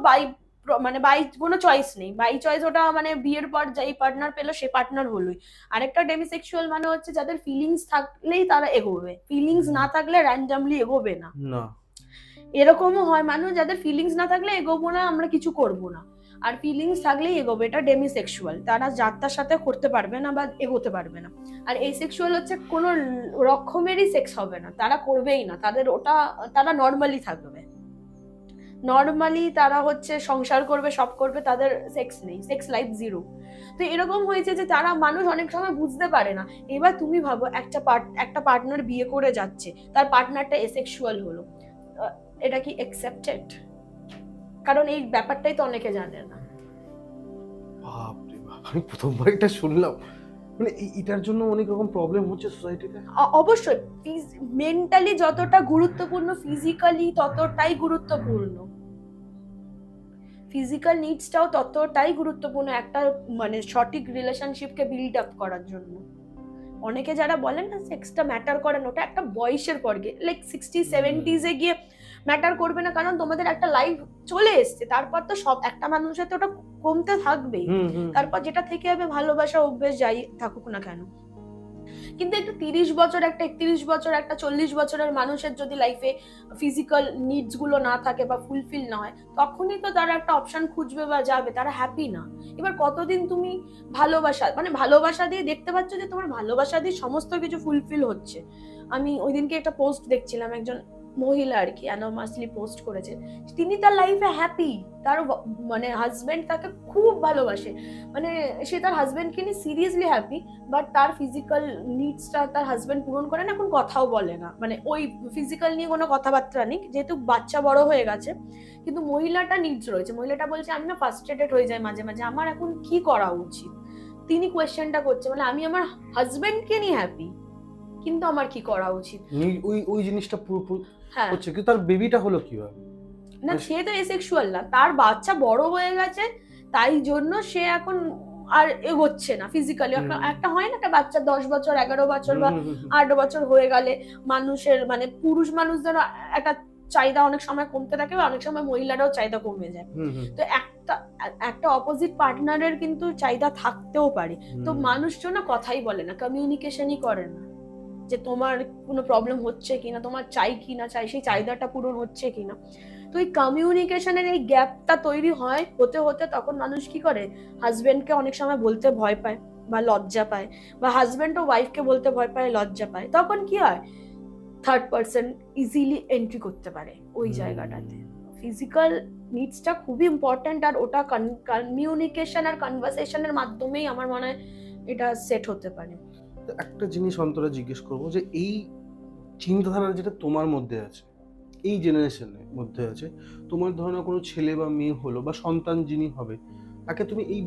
মানে বাই কোনো চয়েস নেই, বাই চয়েস, ওটা মানে বিয়ের পর যেই পার্টনার পেলো সে পার্টনার হলোই। আরেকটা ডেমিসেক্সুয়াল মানে হচ্ছে যাদের ফিলিংস থাকলেই তারা এগোবে, ফিলিংস না থাকলে র্যান্ডামলি এগোবে না। এরকমও হয় মানুষ যাদের ফিলিংস না থাকলে এগোবো না, আমরা কিছু করব না, আর ফিলিংস থাকলেই এগোবে, এটা ডেমিসেক্সুয়াল। তারা যাত্রার সাথে করতে পারবে না বা এগোতে পারবে না। আর এসেক্সুয়াল হচ্ছে কোনো রকমেরই সেক্স হবে না, তারা করবেই না, তাদের ওটা, তারা নর্মালি থাকবে, নর্মালি তারা হচ্ছে সংসার করবে, সব করবে, তাদের সেক্স নেই, সেক্স লাইফ জিরো। তো এরকম হয়েছে যে তারা মানুষ অনেক সময় বুঝতে পারে না। এবার তুমি ভাবো একটা পার্টনার বিয়ে করে যাচ্ছে, তার পার্টনারটা এসেক্সুয়াল হলো, এটা কি অ্যাকসেপ্টেড? কারণ এই ব্যাপারটাই তো অনেকে জানে না। বাপরে বাপ, আমি প্রথমবার এটা শুনলাম। মানে এটার জন্য অনেক রকম প্রবলেম হচ্ছে সোসাইটিতে। অবশ্যই মেন্টালি যতটা গুরুত্বপূর্ণ ফিজিক্যালি ততটাই গুরুত্বপূর্ণ, ফিজিক্যাল নিডসটাও ততটাই গুরুত্বপূর্ণ একটা মানে সঠিক রিলেশনশিপকে বিল্ড আপ করার জন্য। অনেকে যারা বলেন না সেক্সটা ম্যাটার করে না, ওটা একটা বয়সের পর গিয়ে লাইক 60-70s গিয়ে ম্যাটার করবে না, কারণ তোমাদের একটা লাইফ চলে এসছে, তারপর তো সব একটা মানুষের তো ওটা কমতে থাকবেই। তারপর যেটা থেকে যাবে ভালোবাসা, অভ্যেস যাই থাকুক না কেন। কিন্তু একটা 30 বছর, একটা 31 বছর, একটা 40 বছরের মানুষের যদি লাইফে ফিজিক্যাল নিডস গুলো না থাকে বা ফুলফিল না হয়, তখনই তো তারা একটা অপশন খুঁজবে বা যাবে, তারা হ্যাপি না। এবার কতদিন তুমি ভালোবাসা দিয়ে দেখতে পাচ্ছ যে তোমার ভালোবাসা দিয়ে সমস্ত কিছু ফুলফিল হচ্ছে। আমি ওই দিনকে একটা পোস্ট দেখছিলাম, একজন মহিলা আর কি অ্যানোমাসলি পোস্ট করেছে, তিনি তার লাইফে হ্যাপি, তার মানে হাজবেন্ড তাকে খুব ভালোবাসে, মানে সে তার হাজবেন্ডকে নিয়ে সিরিয়াসলি হ্যাপি, বাট তার ফিজিক্যাল নিডসটা তার হাজবেন্ড পূরণ করে না, এখন কথাও বলে না, মানে ওই ফিজিক্যাল নিয়ে কোনো কথাবার্তা নেই, যেহেতু বাচ্চা বড় হয়ে গেছে, কিন্তু মহিলাটা নিডস রয়েছে। মহিলাটা বলছে আমি না ফার্স্ট্রেটেড হয়ে যাই মাঝে মাঝে, আমার এখন কি করা উচিত। তিনি কোয়েশ্চেনটা করছে, মানে আমি আমার হাজবেন্ডকে নিয়ে হ্যাপি, কিন্তু আমার কি করা উচিত। ওই জিনিসটা পুরোপুরি হচ্ছে, কিন্তু তার বেবিটা হলো কিভাবে? না, সে তো এসেক্সুয়াল না, তার বাচ্চা বড় হয়ে গেছে, তাই জন্য সে এখন আর এগোচ্ছে না ফিজিক্যালি। একটা হয় না একটা বাচ্চা 10 বছর 11 বছর বা 8 বছর হয়ে গেলে মানুষের মানে পুরুষ মানুষদের একটা চাহিদা অনেক সময় কমতে থাকে, বা অনেক সময় মহিলারাও চাহিদা কমে যায়। তো একটা অপোজিট পার্টনারের কিন্তু চাহিদা থাকতেও পারে। তো মানুষজন না কথাই বলে না, কমিউনিকেশনই করে না, যে তোমার কোনো প্রবলেম হচ্ছে কিনা, তোমার চাই কিনা, সেই চাহিদাটা পূরণ হচ্ছে কিনা। তো এই কমিউনিকেশনের এই গ্যাপটা তৈরি হয় হতে হতে তখন মানুষ কি করে, হাজবেন্ডকে অনেক সময় বলতে ভয় পায় বা লজ্জা পায়, বা হাজবেন্ডও ওয়াইফকে বলতে ভয় পায়, লজ্জা পায়, তখন কি হয়, থার্ড পার্সন ইজিলি এন্ট্রি করতে পারে ওই জায়গাটাতে। ফিজিক্যাল নিডসটা খুবই ইম্পর্ট্যান্ট, আর ওটা কমিউনিকেশন আর কনভারসেশনের মাধ্যমেই আমার মনে হয় এটা সেট হতে পারে। একটা জিনিস অন্তরা জিজ্ঞেস করবো, যে এই চিন্তাধারা যেটা তোমার মধ্যে আছে, এই জেনারেশনের মধ্যে আছে, তোমার ধরনের কোনো ছেলে বা মেয়ে হলো বা সন্তান যিনি হবে, তাকে তুমি এই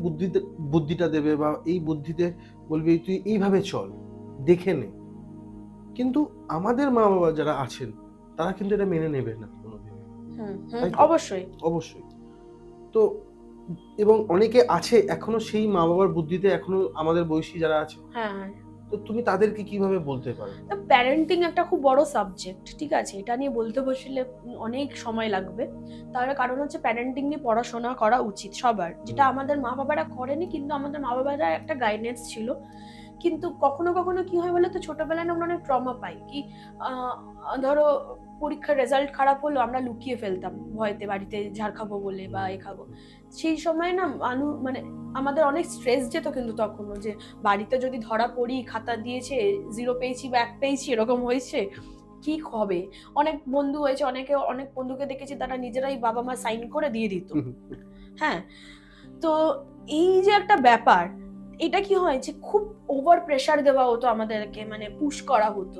বুদ্ধিটা দেবে বা এই বুদ্ধিতে বলবে তুই এইভাবে চল, দেখে নে, কিন্তু আমাদের মা বাবা যারা আছেন তারা কিন্তু এটা মেনে নেবে না কোনোদিন। অবশ্যই অবশ্যই। তো এবং অনেকে আছে এখনো সেই মা বাবার বুদ্ধিতে, এখনো আমাদের বয়সী যারা আছে, তো তুমি তাদেরকে কিভাবে বলতে পারো? প্যারেন্টিং একটা খুব বড় সাবজেক্ট, ঠিক আছে, এটা নিয়ে বলতে বসলে অনেক সময় লাগবে। তার কারণ হচ্ছে প্যারেন্টিং নিয়ে পড়াশোনা করা উচিত সবার, যেটা আমাদের মা বাবারা করেনি, কিন্তু আমাদের মা বাবারা একটা গাইডেন্স ছিল। কিন্তু কখনো কখনো কি হয় বলে তো, ছোটবেলায় আমরা অনেক ট্রমা পাই, কি ধরো পরীক্ষার রেজাল্ট খারাপ হলো, আমরা লুকিয়ে ফেলতাম ভয়তে বাড়িতে ঝাড় খাবো বলে বা এ খাবো। সেই সময় না মানে আমাদের অনেক স্ট্রেস যেত কিন্তু তখনও, যে বাড়িতে যদি ধরা পড়ি, খাতা দিয়েছে 0 পেয়েছি বা 1 পেয়েছি এরকম হয়েছে, কি হবে। অনেক বন্ধু হয়েছে, অনেক বন্ধুকে দেখেছি তারা নিজেরাই বাবা মা সাইন করে দিয়ে দিত। হ্যাঁ, তো এই যে একটা ব্যাপার, এটা কি হয় যে খুব ওভার প্রেসার দেওয়া হতো আমাদেরকে, মানে পুশ করা হতো।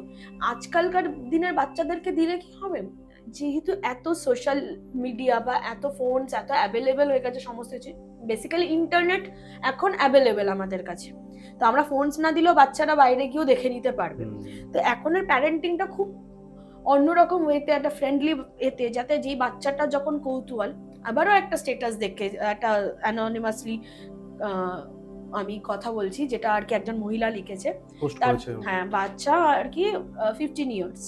আজকালকার দিনের বাচ্চাদেরকে দিলে কি হবে, যেহেতু এত সোশ্যাল মিডিয়া বা এত ফোনস এত অ্যাভেলেবেল হয়ে গেছে, সমস্ত কিছু বেসিক্যালি ইন্টারনেট এখন অ্যাভেলেবেল আমাদের কাছে, তো আমরা ফোনস না দিলেও বাচ্চারা বাইরে গিয়েও দেখে নিতে পারবে। তো এখনের প্যারেন্টিংটা খুব অন্যরকম ওয়েতে, একটা ফ্রেন্ডলি এতে, যাতে যেই বাচ্চাটা যখন কৌতূহল, আবারও একটা স্ট্যাটাস দেখে একটা অ্যানোনিমাসলি আমি কথা বলছি, যেটা আর কি একজন মহিলা লিখেছে, তার হ্যাঁ বাচ্চা আর কি 15 ইয়ার্স,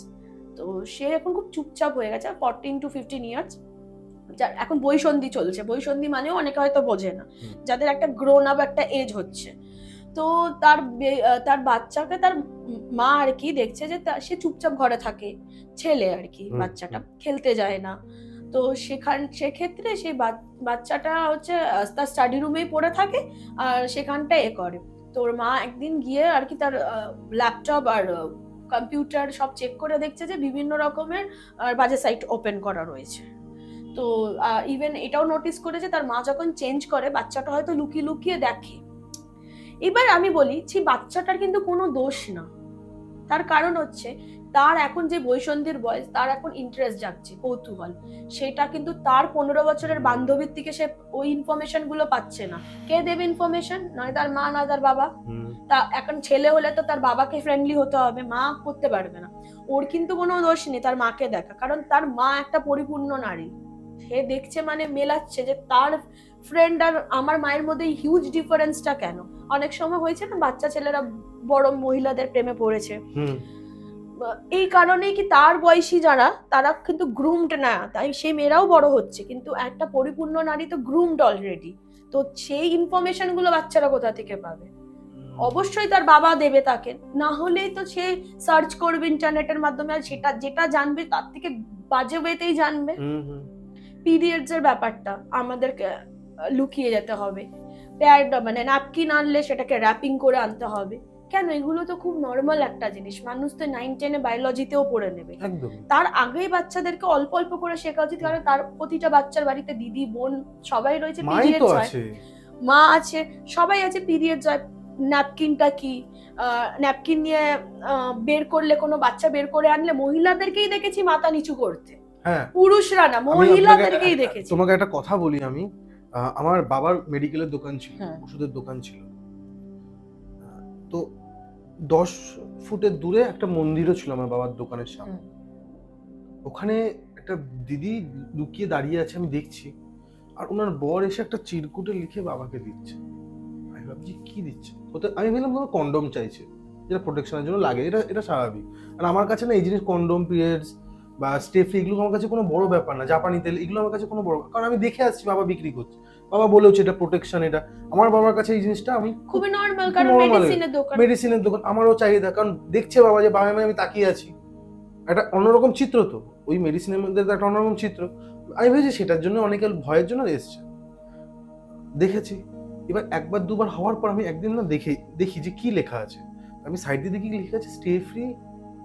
তো সে এখন খুব চুপচাপ হয়ে গেছে, 14 to 15 ইয়ার্স, এখন বয়সন্ধি চলছে। বয়সন্ধি মানেও অনেকে হয়তো বোঝে না, যাদের একটা গ্রোন আপ একটা এজ হচ্ছে। তো তার বাচ্চাকে তার মা আর কি দেখছে যে সে চুপচাপ ঘরে থাকে, ছেলে আর কি, বাচ্চাটা খেলতে যায় না। তো সেক্ষেত্রে সেই বাচ্চাটা হচ্ছে তার স্টাডি রুমেই পড়ে থাকে আর সেখানটা করে। তোর মা একদিন গিয়ে আর কি তার ল্যাপটপ আর কম্পিউটার সব চেক করে দেখছে যে বিভিন্ন রকমের বাজে সাইট ওপেন করা রয়েছে। তো ইভেন এটাও নোটিস করেছে তার মা যখন চেঞ্জ করে বাচ্চাটা হয়তো লুকিয়ে লুকিয়ে দেখে। এবার আমি বলি যে বাচ্চাটার কিন্তু কোনো দোষ না, তার কারণ হচ্ছে তার এখন যে বয়সন্ধির বয়স, তার এখন ইন্টারেস্ট জাগছে, কৌতূহল, সেটা কিন্তু তার 15 বছরের বান্ধবীর থেকে সে ওই ইনফরমেশন গুলো পাচ্ছে না। কে দেবে ইনফরমেশন? নয় তার মা, নয় তার বাবা। তা এখন ছেলে হলে তো তার বাবাকে ফ্রেন্ডলি হতে হবে, মা করতে পারবে না। ওর কিন্তু কোনো দোষ নেই তার মাকে দেখা, কারণ তার মা একটা পরিপূর্ণ নারী, সে দেখছে মানে মেলাচ্ছে যে তার ফ্রেন্ড আর আমার মায়ের মধ্যে হিউজ ডিফারেন্সটা কেন। অনেক সময় হয়েছে না বাচ্চা ছেলেরা বড় মহিলাদের প্রেমে পড়েছে, এই কারণেই কি তার বয়সী যারা তারা কিন্তু গ্রুমড না, তাই সেই মেয়েরাও বড় হচ্ছে, কিন্তু একটা পরিপূর্ণ নারী তো গ্রুমড অলরেডি। তো সেই ইনফরমেশন গুলো বাচ্চারা কোথা থেকে পাবে? অবশ্যই তার বাবা দেবে তাকে, না হলেই তো সে সার্চ করবে ইন্টারনেটের মাধ্যমে, আর সেটা যেটা জানবে তার থেকে বাজে ওয়েতেই জানবে। পিরিয়ডস এর ব্যাপারটা আমাদেরকে লুকিয়ে যেতে হবে, প্যাড মানে ন্যাপকিন আনলে সেটাকে র্যাপিং করে আনতে হবে কেন? এগুলো তো খুব নর্মাল একটা জিনিস, মানুষ তো 9-10 বায়োলজিতেও পড়ে নেবে। তার আগেই বাচ্চাদেরকে অল্প অল্প করে শেখা উচিত, কারণ তার প্রতিটা বাচ্চার বাড়িতে দিদি বোন সবাই রয়েছে, পিরিয়ডস হয়, মা আছে, সবাই আছে, পিরিয়ডস হয়। ন্যাপকিনটা কি, ন্যাপকিন নিয়ে বের করলে, কোনো বাচ্চা বের করে আনলে মহিলাদেরকেই দেখেছি মাথা নিচু করতে, পুরুষরা না, মহিলাদেরকেই দেখেছি। তোমাকে একটা কথা বলি, আমি আমার বাবার মেডিকেলের দোকান ছিল, ওষুধের দোকান ছিল, তো 10 ফুটের দূরে একটা মন্দিরও ছিল আমার বাবার দোকানের সামনে। ওখানে একটা দিদি লুকিয়ে দাঁড়িয়ে আছে, আমি দেখছি, আর ওনার বর এসে একটা চিরকুটে লিখে বাবাকে দিচ্ছে। আমি ভাবছি কি দিচ্ছে, আমি ভাবলাম কোনো কন্ডোম চাইছে, যেটা প্রোটেকশনের জন্য লাগে, এটা স্বাভাবিক। আর আমার কাছে না এই জিনিস কন্ডোম, পিরিয়ডস বা স্টেফ্রি, এগুলো আমার কাছে কোনো বড় ব্যাপার না, জাপানি তেল এগুলো আমার কাছে কোনো বড়, কারণ আমি দেখে আসছি বাবা বিক্রি করছে, বাবা বলেওছে এটা প্রোটেকশন। এটা আমার বাবার কাছে এই জিনিসটা আমি খুবই নরমাল, কারণ মেডিসিনের দোকান আমারও চাহিদা, কারণ দেখছে বাবা যে বাবা আমি তাকিয়ে আছি, একটা অন্যরকম চিত্র, তো ওই মেডিসিনের মধ্যে একটা অন্যরকম চিত্র। আমি ভেবেছি সেটার জন্য অনেকে ভয়ের জন্য এসছে, দেখেছি। এবার একবার দুবার হওয়ার পর আমি একদিন না দেখি যে কি লেখা আছে, আমি সাইড দিয়ে দেখি লেখা আছে স্টে ফ্রি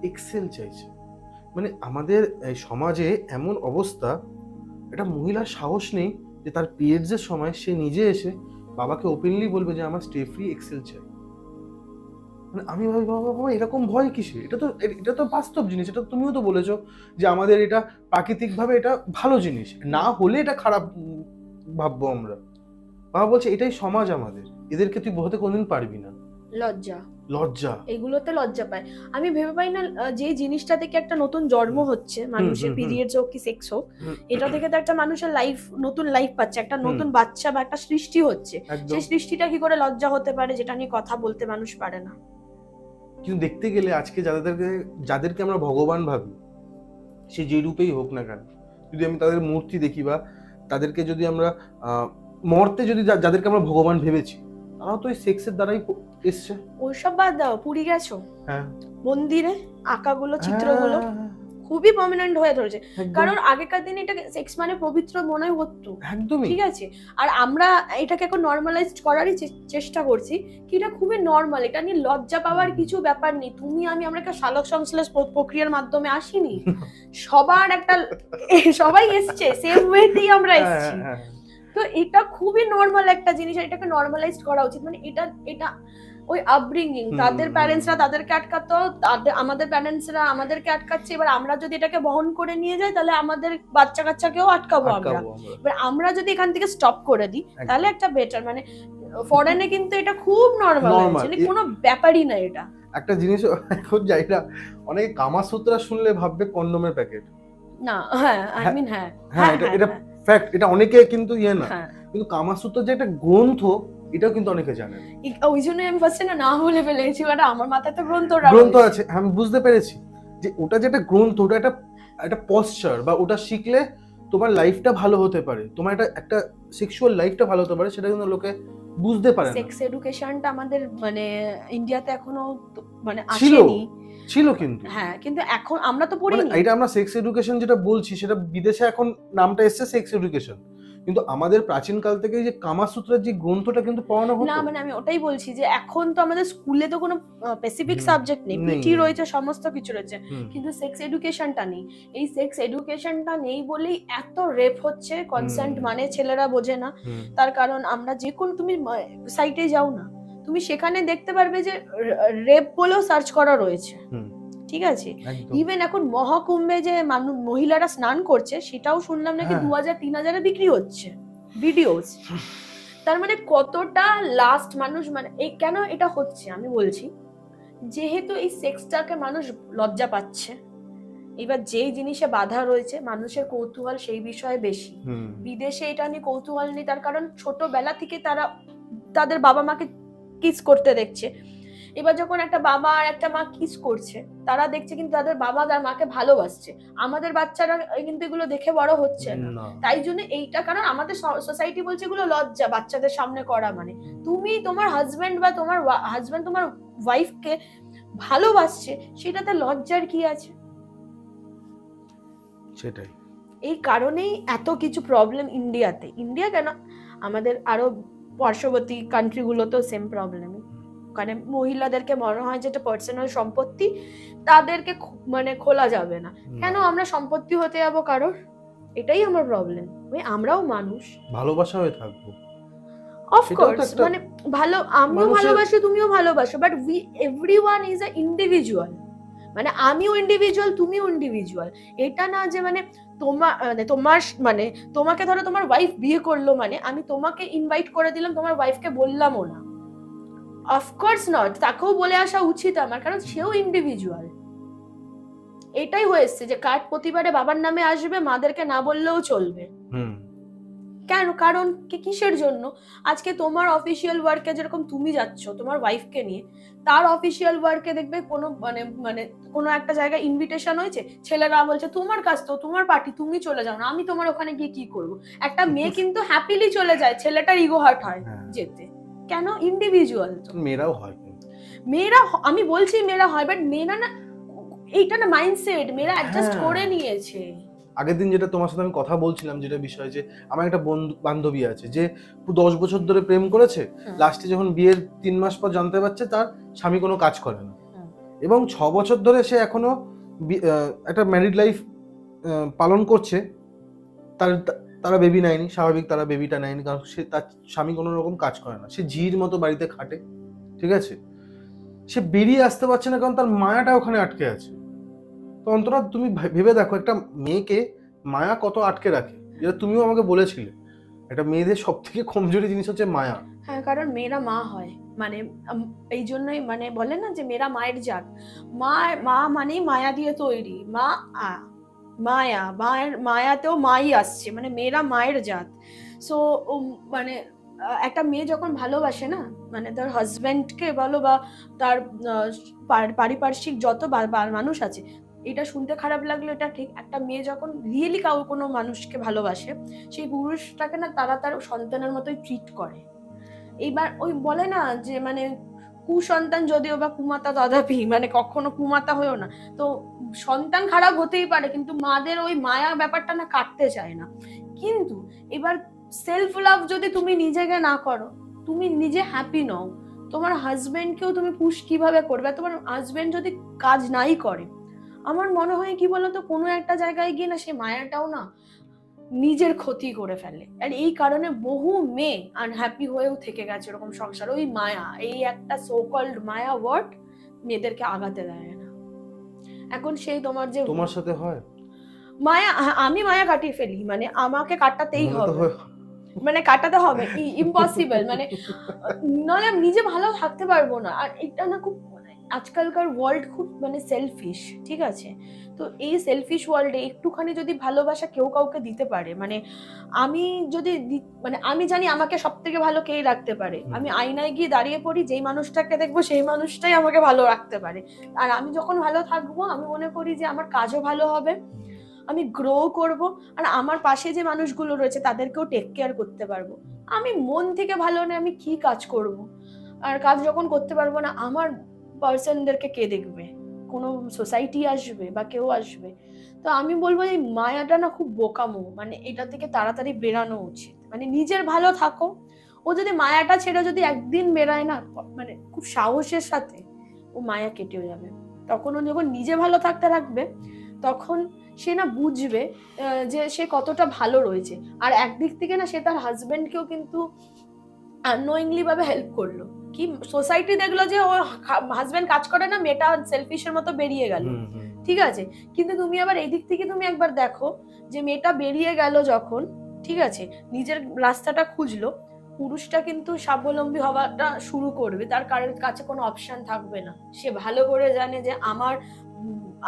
এক্সেল চাইছে। মানে আমাদের সমাজে এমন অবস্থা, একটা মহিলার সাহস নেই যে তার পিরিয়ডস এর সময় সে নিজে এসে বাবাকে ওপেনলি বলবে যে আমার স্টে ফ্রি এক্সেল চাই। মানে আমি ভাবি বাবা এরকম ভয় কিসে? এটা তো বাস্তব জিনিস, এটা তুমিও তো বলেছো যে আমাদের এটা প্রাকৃতিকভাবে এটা ভালো জিনিস, না হলে এটা খারাপ ভাববো আমরা। বাবা বলছে এটাই সমাজ আমাদের, এদেরকে তুই বোঝাতে কোনদিন পারবি না। লজ্জা এগুলোতে লজ্জা পায়। আমি ভেবে পাই না যে জিনিসটা থেকে একটা নতুন জন্ম হচ্ছে মানুষের, পিরিয়ডস হোক কি সেক্স হোক, এটা থেকে তো একটা মানুষের লাইফ, নতুন লাইফ পাচ্ছে, একটা নতুন বাচ্চা বা একটা সৃষ্টি হচ্ছে। সেই সৃষ্টিটা কি করে লজ্জা হতে পারে, যেটা নিয়ে কথা বলতে মানুষ পারে না। কিন্তু দেখতে গেলে আজকে যাদেরকে আমরা ভগবান ভাবি, সে যে রূপেই হোক না কেন, যদি আমি তাদের মূর্তি দেখি বা তাদেরকে যদি আমরা মর্তে যদি যাদেরকে আমরা ভগবান ভেবেছি, তারাও তো এই সেক্সের দ্বারাই এসছে। ওইসব বাদ দাও, পুরী গেছো? হ্যাঁ। মন্দিরে আঁকাগুলো, চিত্রগুলো খুবই প্রমিনেন্ট হয়ে ধরেছে। একদম, কারণ আগেকার দিনে এটা সেক্স মানে পবিত্র মনে হতো, একদমই। ঠিক আছে? আর আমরা এটাকে এখন নর্মালাইজড করারই চেষ্টা করছি, কি এটা খুবই নর্মাল, এটা নিয়ে লজ্জা পাওয়ার কিছু ব্যাপার নেই। তুমি আমরা একটা শালক সংশ্লেষ প্রক্রিয়ার মাধ্যমে আসিনি, সবার একটা সবাই এসছে, সেম ওয়েতেই আমরা এসেছি। হ্যাঁ, তো এটা খুবই নর্মাল একটা জিনিস, আর এটাকে নর্মালাইজড করা উচিত। মানে এটা ওই আপব্রিঙ্গিং, তাদের প্যারেন্টসরা তাদেরকে আটকাতো, আমাদের প্যারেন্টসরা আমাদেরকে আটকাচ্ছে, এবার আমরা যদি এটাকে বহন করে নিয়ে যাই তাহলে আমাদের বাচ্চা কাচ্চাকেও আটকাবো আমরা। এবার আমরা যদি এখান থেকে স্টপ করে দিই তাহলে একটা বেটার, মানে ফরেনে কিন্তু এটা খুব নর্মাল, মানে কোনো ব্যাপারই না এটা। একটা জিনিস এখন যাই না, অনেকে কামাসূত্রা শুনলে ভাববে কন্ডোমের প্যাকেট। না, হ্যাঁ, আই মিন হ্যাঁ, হ্যাঁ, এটা ফ্যাক্ট, এটা অনেকে কিন্তু না, কিন্তু কামাসূত্র যে একটা গ্রন্থ এটাও কিন্তু অনেকে জানে না। ওই জন্য আমি ফার্স্টে না বলে ফেলেছি, মানে আমার মাথায় তো গ্রন্থ আছে, আমি বুঝতে পেরেছি যে ওটা যেটা গ্রন্থ, ওটা একটা পশ্চার, বা ওটা শিখলে তোমার লাইফটা ভালো হতে পারে, তোমার একটা সেক্সুয়াল লাইফটা ভালো হতে পারে, সেটা কিন্তু লোকে বুঝতে পারে না। সেক্স এডুকেশনটা আমাদের মানে ইন্ডিয়াতে এখনো মানে আসেনি, ছিল কিন্তু, হ্যাঁ, কিন্তু এখন আমরা তো পড়িনি। এটা আমরা সেক্স এডুকেশন যেটা বলছি সেটা বিদেশে এখন নামটা এসেছে সেক্স এডুকেশন, কিন্তু আমাদের প্রাচীন কাল থেকে যে কামাসূত্রের যে গ্রন্থটা কিন্তু পড়ানো হতো না। মানে আমি ওটাই বলছি যে এখন তো আমাদের স্কুলে তো কোনো স্পেসিফিক সাবজেক্ট নেই, পিটি রয়েছে, সমস্ত কিছু রয়েছে, কিন্তু সেক্স এডুকেশনটা নেই। এই সেক্স এডুকেশনটা নেই বলেই এত রেপ হচ্ছে। কনসেন্ট মানে ছেলেরা বোঝে না, তার কারণ আমরা যে কোনো, তুমি সাইটে যাও না, তুমি সেখানে দেখতে পারবে যে রেপ বলেও সার্চ করা রয়েছে, ঠিক আছে? ইভেন এখন মহাকুম্ভে যে মহিলারা স্নান করছে সেটাও শুনলাম নাকি 2000-3000 বিক্রি হচ্ছে ভিডিওস। তার মানে কতটা লাস্ট মানুষ, মানে এই কেন এটা হচ্ছে আমি বলছি, যেহেতু এই সেক্সটাকে মানুষ লজ্জা পাচ্ছে, এবার যেই জিনিসে বাধা রয়েছে মানুষের কৌতূহল সেই বিষয়ে বেশি। বিদেশে এটা নিয়ে কৌতূহল নেই, তার কারণ ছোটবেলা থেকে তারা তাদের বাবা মাকে কিস করতে দেখছে। এবার যখন একটা বাবা আর একটা মা কিস করছে, তারা দেখছে কিন্তু তাদের বাবা তার মাকে ভালোবাসছে। আমাদের বাচ্চারা কিন্তু এগুলো দেখে বড় হচ্ছে না, তাই জন্য এইটা, কারণ আমাদের সোসাইটি বলছে এগুলো লজ্জা বাচ্চাদের সামনে করা। মানে তুমি তোমার হাজবেন্ড বা তোমার হাজবেন্ড তোমার ওয়াইফকে ভালোবাসছে, সেটাতে লজ্জার কি আছে? সেটাই, এই কারণেই এত কিছু প্রবলেম ইন্ডিয়াতে। ইন্ডিয়া কেন, আমাদের আরো পার্শ্ববর্তী কান্ট্রিগুলোতেও সেম প্রবলেম। মানে মহিলাদেরকে মনে হয় যেটা পার্সোনাল সম্পত্তি, তাদেরকে মানে খোলা যাবে না। কেন আমরা সম্পত্তি হতে যাবো কারোর? এটাই আমার প্রবলেম। আমরাও মানুষ, ভালোবাসা হয়ে থাকবো, অফকোর্স, মানে ভালো, আমিও ভালোবাসি, তুমিও ভালোবাসো, but everyone is a individual. মানে আমিও ইন্ডিভিজুয়াল, তুমিও ইন্ডিভিজুয়াল। এটা না যে মানে তোমার মানে তোমাকে ধরো তোমার ওয়াইফ বিয়ে করলো, মানে আমি তোমাকে ইনভাইট করে দিলাম, তোমার ওয়াইফকে বললামও না, অফকোর্স নট, তাকেও বলে আসা উচিত আমার, কারণ সেও ইন্ডিভিজুয়াল। এটাই হয়েছে যে কার্ড প্রতিবারে বাবার নামে আসবে, মাদেরকে না বললেও চলবে। কেন? কারণ কিসের জন্য? আজকে তোমার অফিসিয়াল ওয়ার্কে যেরকম তুমি যাচ্ছ তোমার ওয়াইফকে নিয়ে, তার অফিসিয়াল ওয়ার্কে দেখবে কোনো মানে কোনো একটা জায়গায় ইনভিটেশন হয়েছে, ছেলেরা বলছে তোমার কাজ তো, তোমার পার্টি, তুমি চলে যাও না, আমি তোমার ওখানে গিয়ে কি করব? একটা মেয়ে কিন্তু হ্যাপিলি চলে যায়, ছেলেটার ইগো হার্ট হয় যেতে। কেন? ইন্ডিভিজুয়াল। মেয়েরাও হয়, মেয়েরা, আমি বলছি মেয়েরা হয়, বাট মেয়েরা না, এইটা না মাইন্ডসেট, মেয়েরা অ্যাডজাস্ট করে নিয়েছে। আগের দিন যেটা তোমার সাথে আমি কথা বলছিলাম, যেটা বিষয়, যে আমার একটা বান্ধবী আছে যে 10 বছর ধরে প্রেম করেছে, লাস্টে যখন বিয়ের 3 মাস পর জানতে পারছে তার স্বামী কোনো কাজ করে না, এবং 6 বছর ধরে সে এখনো একটা ম্যারিড লাইফ পালন করছে। তারা বেবি নেয়নি, স্বাভাবিক, তারা বেবিটা নেয়নি, কারণ সে তার স্বামী কোনো রকম কাজ করে না, সে ঝির মতো বাড়িতে খাটে, ঠিক আছে? সে বেরিয়ে আসতে পারছে না কারণ তার মায়াটা ওখানে আটকে আছে। তো অন্তরা, তুমি ভেবে দেখো, একটা মেয়েকে মায়া কত আটকে রাখে, যেটা তুমিও আমাকে বলেছিলে, একটা মেয়েদের সব থেকে কমজোরি জিনিস হচ্ছে মায়া। হ্যাঁ, কারণ মেয়েরা মা হয়, মানে এই জন্যই মানে বলে না যে মেয়েরা মায়ের জাত। মা মানেই মায়া দিয়ে তৈরি, মায়া, মায়াতেও মাই আসছে, মানে মেয়েরা মায়ের জাত। সো মানে একটা মেয়ে যখন ভালোবাসে না, মানে তার হাজবেন্ডকে বলো বা তার পারিপার্শ্বিক যত মানুষ আছে, এটা শুনতে খারাপ লাগলো, এটা ঠিক, একটা মেয়ে যখন রিয়েলি কোনো মানুষকে ভালোবাসে, সেই পুরুষটাকে না তারা তার সন্তানের মতোই ট্রিট করে। এইবার ওই বলে না যে মানে কুসন্তান যদিও বা কুমাতা তথাপি, মানে কখনো কুমাতা হয়েও না। তো সন্তান খারাপ হতেই পারে, কিন্তু মাদের ওই মায়া ব্যাপারটা না কাটতে চায় না। কিন্তু এবার সেলফ লাভ যদি তুমি নিজেকে না করো, তুমি নিজে হ্যাপি নও, তোমার হাজবেন্ডকেও তুমি পুশ কিভাবে করবে? তোমার হাজবেন্ড যদি কাজ নাই করে, আমার মনে হয় কি বলতো, কোনো একটা জায়গায় গিয়ে না সে মায়াটাও না নিজের ক্ষতি করে ফেলে। আর এই কারণে বহু মেয়ে আনহ্যাপি হয়েও থেকে গেছে এরকম সংসার। ওই মায়া, এই একটা সো কল্ড মায়া ওয়ার্ড মেয়েদেরকে আগাতে দেয় না। এখন সেই তোমার যে তোমার সাথে হয় মায়া, আমি মায়া কাটিয়ে ফেলি, মানে আমাকে কাটাতেই মনে তো হবে, হয়। মানে কাটাতে হবে, ইম্পসিবল, মানে নয় আমি নিজে ভালো থাকতে পারবো না। আর এটা না খুব আজকালকার ওয়ার্ল্ড খুব মানে সেলফিশ, ঠিক আছে? তো এই সেলফিশ ওয়ার্ল্ডে একটুখানি যদি ভালোবাসা কেউ কাউকে দিতে পারে, মানে আমি যদি মানে আমি জানি আমাকে সব থেকে ভালো কেই রাখতে পারে, আমি আয়নায় গিয়ে দাঁড়িয়ে পড়ি, যেই মানুষটাকে দেখবো সেই মানুষটাই আমাকে ভালো রাখতে পারে। আর আমি যখন ভালো থাকবো, আমি মনে করি যে আমার কাজও ভালো হবে, আমি গ্রো করব, আর আমার পাশে যে মানুষগুলো রয়েছে তাদেরকেও টেক কেয়ার করতে পারবো। আমি মন থেকে ভালো না আমি কি কাজ করব? আর কাজ যখন করতে পারবো না, আমার পার্সনদেরকে কে দেখবে? কোনো সোসাইটি আসবে বা কেউ আসবে? তো আমি বলবো এই মায়াটা না খুব বোকামো, মানে এটা থেকে তাড়াতাড়ি বেরানো উচিত। মানে নিজের ভালো থাকো, ও যদি মায়াটা ছেড়ে যদি একদিন বেরায় না, মানে খুব সাহসের সাথে ও মায়া কেটে যাবে। তখন ও যখন নিজে ভালো থাকতে থাকবে, তখন সে না বুঝবে যে সে কতটা ভালো রয়েছে। আর একদিক থেকে না সে তার হাজবেন্ডকেও কিন্তু আননোয়িংলি ভাবে হেল্প করলো। কি সোসাইটি দেখলো যে ও হাজবেন্ড কাজ করে না, মেয়েটা সেলফিশের মতো বেরিয়ে গেল, ঠিক আছে? কিন্তু তুমি আবার এই দিক থেকে তুমি একবার দেখো যে মেয়েটা বেরিয়ে গেল যখন, ঠিক আছে, নিজের রাস্তাটা খুঁজলো, পুরুষটা কিন্তু স্বাবলম্বী হওয়াটা শুরু করবে, তার কাছে কোনো অপশন থাকবে না। সে ভালো করে জানে যে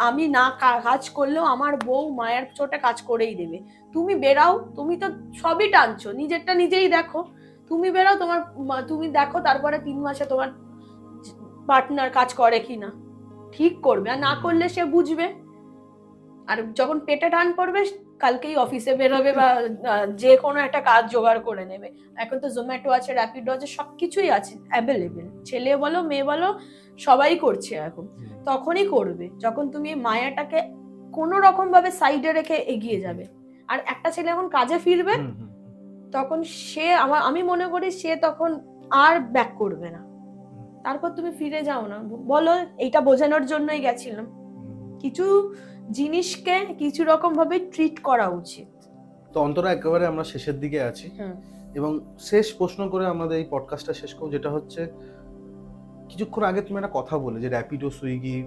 আমি না কাজ করলেও আমার বউ মায়ের চোটে কাজ করেই দেবে। তুমি বেরাও, তুমি তো সবই টানছো, নিজেরটা নিজেই দেখো, তুমি বেরাও, তুমি দেখো তারপরে 3 মাসে তোমার পার্টনার কাজ করে কিনা, ঠিক করবে। আর না করলে সে বুঝবে, আর যখন পেটে টান পড়বে কালকেই অফিসে বেরোবে বা যে কোনো একটা কাজ জোগাড় করে নেবে। এখন তো জোম্যাটো আছে, র্যাপিডো আছে, সবকিছুই আছে অ্যাভেলেবেল, ছেলে বলো মেয়ে বলো সবাই করছে এখন। তখনই করবে যখন তুমি মায়াটাকে কোনো রকম ভাবে সাইডে রেখে এগিয়ে যাবে। আর একটা ছেলে যখন কাজে ফিরবে, তখন সে আমি মনে করি সে তখন আর ব্যাক করবে না। তারপর তুমি ফিরে যাও না, বলো এইটা বোঝানোর জন্যই গেছিলাম। কিছু জিনিসকে কিছু রকম ভাবে ট্রিট করা উচিত। তো অন্তরা, একেবারে আমরা শেষের দিকে আছি, এবং শেষ প্রশ্ন করে আমাদের এই পডকাস্টটা শেষ করব, যেটা হচ্ছে কিছুক্ষণ আগে তুমি একটা কথা বলে যে র্যাপিডো, সুইগি,